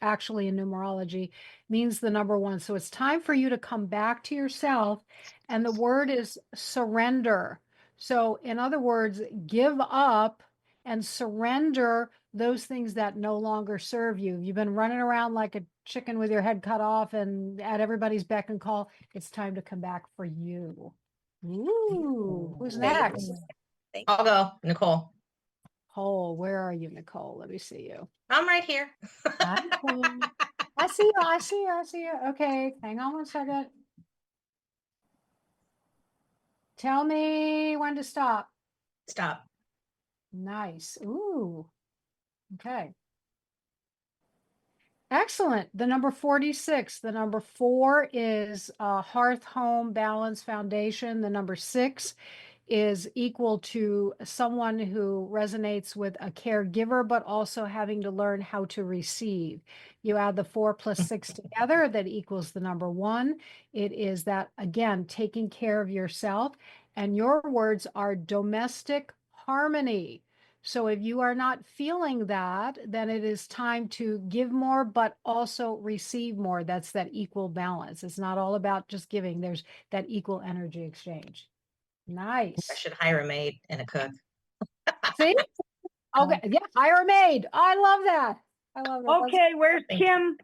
actually in numerology means the number 1. So it's time for you to come back to yourself. And the word is surrender. So in other words, give up and surrender those things that no longer serve you. You've been running around like a chicken with your head cut off and at everybody's beck and call. It's time to come back for you. Ooh, who's next? I'll go, Nicole. Nicole, where are you, Nicole? Let me see you. I'm right here. I see you. I see you. Okay, hang on one second. Tell me when to stop. Stop. Nice. Ooh. Okay. Excellent. The number 46. The number 4 is Hearth Home Balance Foundation. The number 6 is equal to someone who resonates with a caregiver, but also having to learn how to receive. You add the 4 plus 6 together, that equals the number 1. It is that, again, taking care of yourself. And your words are domestic harmony. So if you are not feeling that, then it is time to give more, but also receive more. That's that equal balance. It's not all about just giving. There's that equal energy exchange. Nice. I should hire a maid and a cook. See? Okay. Yeah, hire a maid. I love that. I love that. Okay, where's Kim?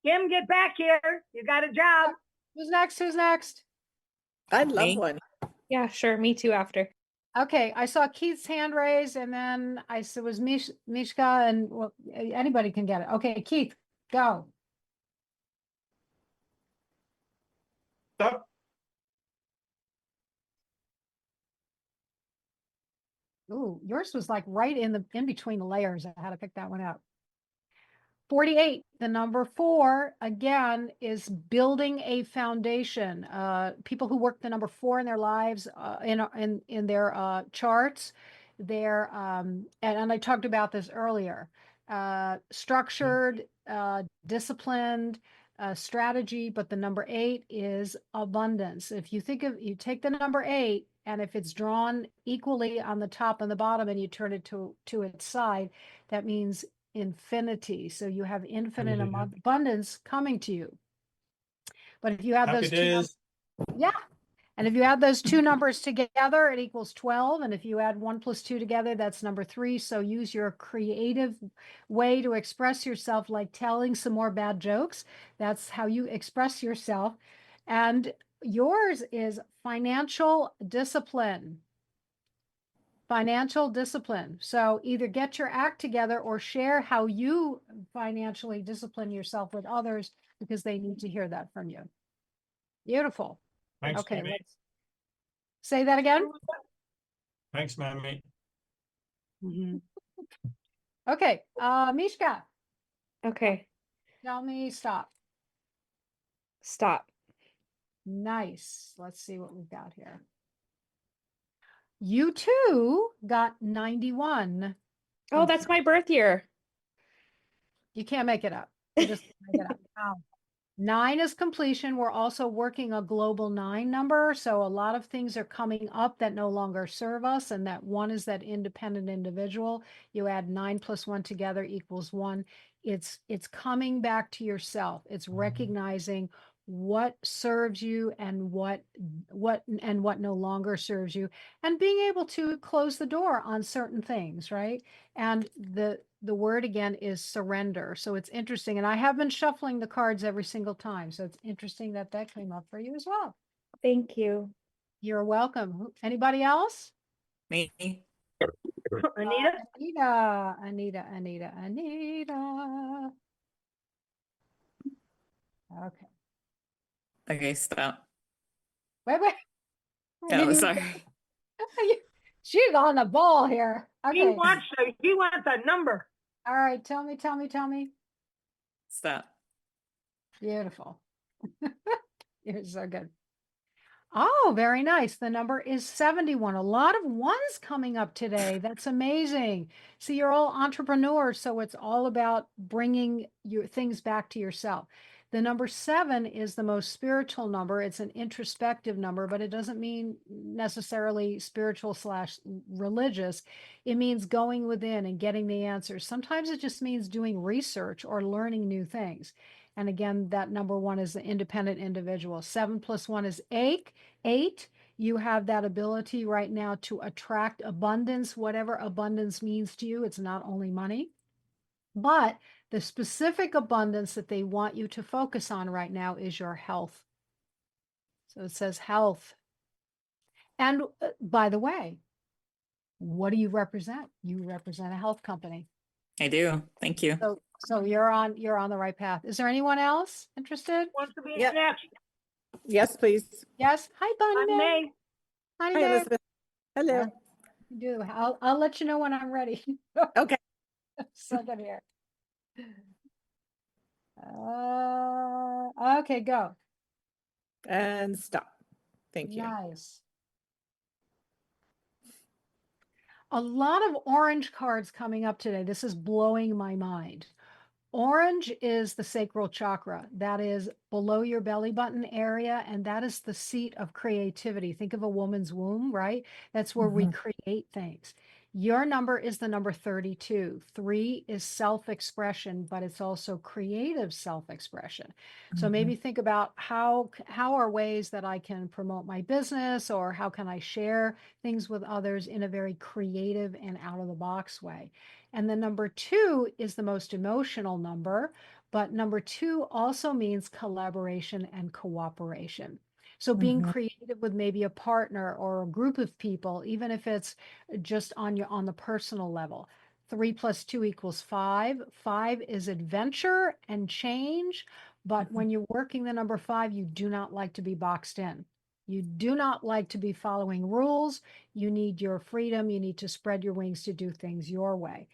Kim, get back here. You got a job. Who's next? Who's next? I'd love Me? one. Yeah, sure. Me too after. Okay, I saw Keith's hand raised, and then I said it was Mishka, and well, anybody can get it. Okay, Keith, go. Stop. Ooh, yours was like right in between the layers. I had to pick that one up. 48, the number 4, again, is building a foundation. People who work the number 4 in their lives, in their charts, they're, and I talked about this earlier, structured, disciplined, strategy, but the number 8 is abundance. If you take the number 8, and if it's drawn equally on the top and the bottom and you turn it to its side, that means infinity. So you have infinite abundance coming to you. But if you have Happy those days. yeah. And if you add those two numbers together, it equals 12. And if you add 1 plus 2 together, that's number 3. So use your creative way to express yourself, like telling some more bad jokes. That's how you express yourself. And yours is financial discipline. Financial discipline. So either get your act together or share how you financially discipline yourself with others, because they need to hear that from you. Beautiful. Thanks, Okay, Mamie. let's say that again. Thanks, Mamie. Okay, Mishka. Okay. Tell me stop. Stop. Nice. Let's see what we've got here. You too got 91. Oh, that's my birth year. You can't make it up. You just can't make it up. Wow. 9 is completion. We're also working a global 9 number. So a lot of things are coming up that no longer serve us. And that 1 is that independent individual. You add 9 plus 1 together equals 1. It's coming back to yourself. It's recognizing what serves you and what no longer serves you, and being able to close the door on certain things, right? And the word again is surrender. So it's interesting. And I have been shuffling the cards every single time. So it's interesting that that came up for you as well. Thank you. You're welcome. Anybody else? Me. Anita. Okay. Okay, stop. Wait. Oh, sorry. She's on the ball here. He Okay. wants a number. All right. Tell me. Stop. Beautiful. You're so good. Oh, very nice. The number is 71. A lot of ones coming up today. That's amazing. See, you're all entrepreneurs, so it's all about bringing your things back to yourself. The number 7 is the most spiritual number. It's an introspective number, but it doesn't mean necessarily spiritual / religious. It means going within and getting the answers. Sometimes it just means doing research or learning new things. And again, that number 1 is the independent individual. 7 plus 1 is 8. 8. You have that ability right now to attract abundance, whatever abundance means to you. It's not only money, but the specific abundance that they want you to focus on right now is your health. So it says health. And by the way, what do you represent? You represent a health company. I do. Thank you. So you're on the right path. Is there anyone else interested? Wants to be Yep. next. Yes, please. Yes. Hi, Bunny I'm Bear. May. Honey Hi, Bear. Elizabeth. Hello. Do. I'll let you know when I'm ready. Okay. Second here. Okay, go. And stop. Thank you. Nice. A lot of orange cards coming up today. This is blowing my mind. Orange is the sacral chakra. That is below your belly button area, and that is the seat of creativity. Think of a woman's womb, right? That's where we create things. Your number is the number 32. 3 is self-expression, but it's also creative self-expression. So maybe think about how are ways that I can promote my business, or how can I share things with others in a very creative and out of the box way. And the number 2 is the most emotional number, but number 2 also means collaboration and cooperation. So being creative with maybe a partner or a group of people, even if it's just on the personal level. 3 plus 2 equals 5. 5 is adventure and change. But when you're working the number 5, you do not like to be boxed in. You do not like to be following rules. You need your freedom. You need to spread your wings to do things your way.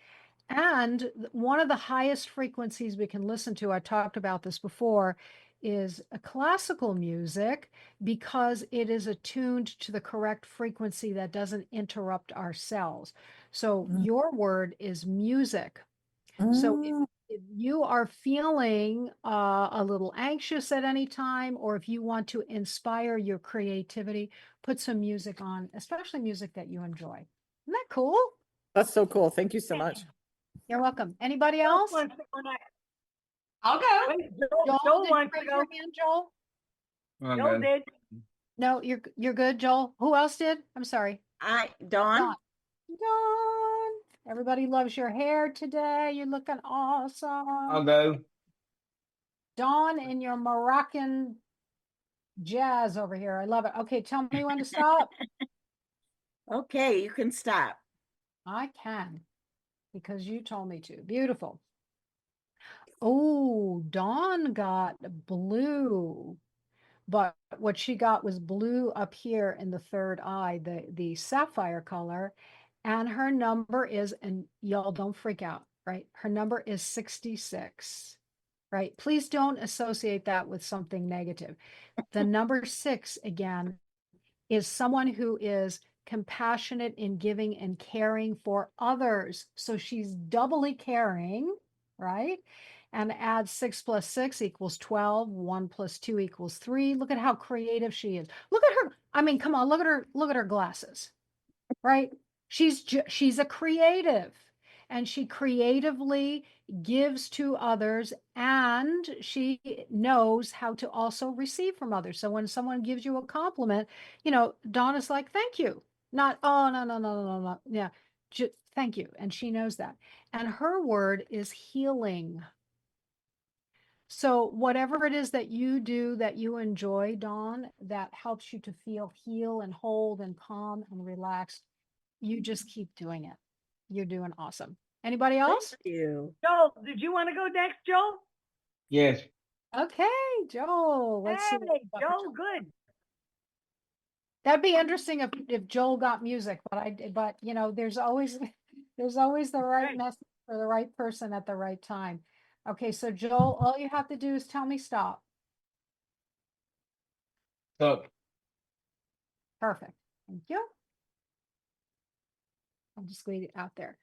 And one of the highest frequencies we can listen to, I talked about this before, is a classical music, because it is attuned to the correct frequency that doesn't interrupt our cells. So your word is music. So if you are feeling a little anxious at any time, or if you want to inspire your creativity, put some music on, especially music that you enjoy. Isn't that cool? That's so cool. Thank you so much. You're welcome. Anybody else? I'll go. Joel, did you wants to raise go. your hand, Joel? I'm Joel good. did. No, you're good, Joel. Who else did? I'm sorry. Dawn. Dawn. Everybody loves your hair today. You're looking awesome. I'll go. Dawn in your Moroccan jazz over here. I love it. Okay, tell me when to stop. Okay, you can stop. I can, because you told me to. Beautiful. Oh, Dawn got blue, but what she got was blue up here in the third eye, the sapphire color, and her number is, and y'all don't freak out, right? Her number is 66, right? Please don't associate that with something negative. The number 6, again, is someone who is compassionate in giving and caring for others. So she's doubly caring, right? And add 6 plus 6 equals 12. 1 plus 2 equals 3. Look at how creative she is. Look at her. I mean, come on, look at her glasses, right? She's a creative, and she creatively gives to others, and she knows how to also receive from others. So when someone gives you a compliment, Donna's like, thank you. Not, oh, no. Yeah, thank you. And she knows that. And her word is healing. So whatever it is that you do that you enjoy, Dawn, that helps you to feel heal and hold and calm and relaxed, you just keep doing it. You're doing awesome. Anybody else? Thank you. Joel, did you want to go next, Joel? Yes. Okay, Joel. Let's see. Hey, Joel, good. That'd be interesting if Joel got music, but there's always the right message for the right person at the right time. Okay, so Joel, all you have to do is tell me stop. Stop. Perfect. Thank you. I'll just leave it out there.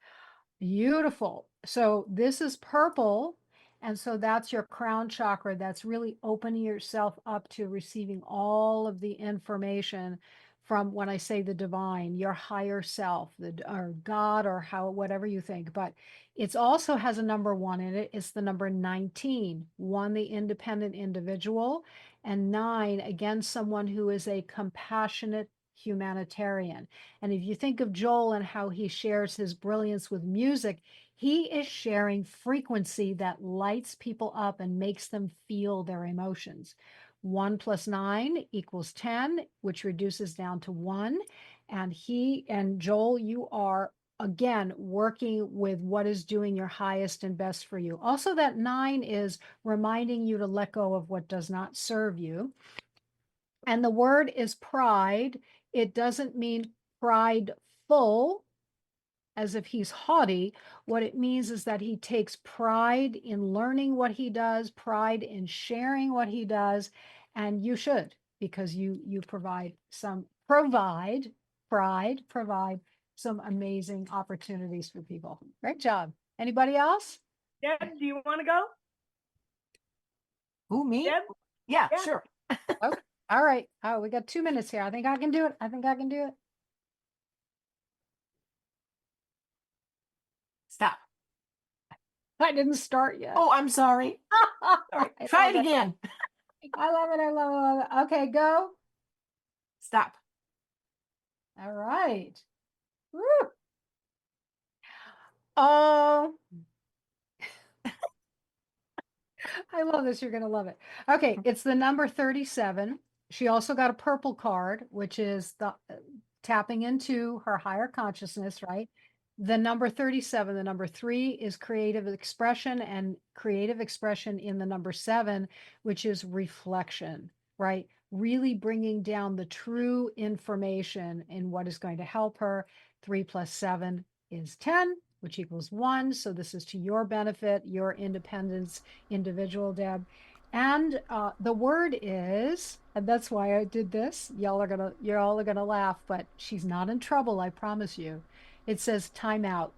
Beautiful. So this is purple. And so that's your crown chakra. That's really opening yourself up to receiving all of the information from, when I say the divine, your higher self, or God, or whatever you think. But it also has a number 1 in it. It's the number 19. 1, the independent individual, and 9, again, someone who is a compassionate humanitarian. And if you think of Joel and how he shares his brilliance with music, he is sharing frequency that lights people up and makes them feel their emotions. 1 plus 9 equals 10, which reduces down to 1. And Joel, you are again working with what is doing your highest and best for you. Also, that 9 is reminding you to let go of what does not serve you. And the word is pride. It doesn't mean prideful, as if he's haughty. What it means is that he takes pride in learning what he does, pride in sharing what he does, and you should, because you provide some amazing opportunities for people. Great job. Anybody else? Deb, do you want to go? Who, me? Deb? Yeah, sure. Okay. All right. Oh, we got 2 minutes here. I think I can do it. Stop. I didn't start yet. Oh, I'm sorry. Sorry. Try it again. I love it. Okay, go. Stop. All right. Woo. Oh, I love this. You're going to love it. Okay, it's the number 37. She also got a purple card, which is the tapping into her higher consciousness, right? The number 37, the number 3 is creative expression, and creative expression in the number 7, which is reflection, right? Really bringing down the true information in what is going to help her. 3 plus 7 is 10, which equals 1. So this is to your benefit, your independence, individual, Deb. And the word is, and that's why I did this. You're all gonna laugh, but she's not in trouble, I promise you. It says timeout.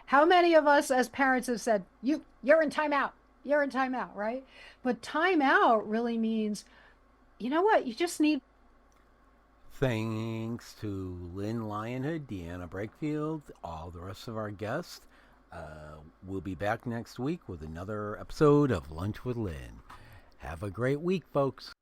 How many of us as parents have said, you're in timeout, you're in timeout, right? But timeout really means, you know what, you just need. Thanks to Lynn Lionhood, Deanna Breakfield, all the rest of our guests. We'll be back next week with another episode of Lunch with Lynn. Have a great week, folks.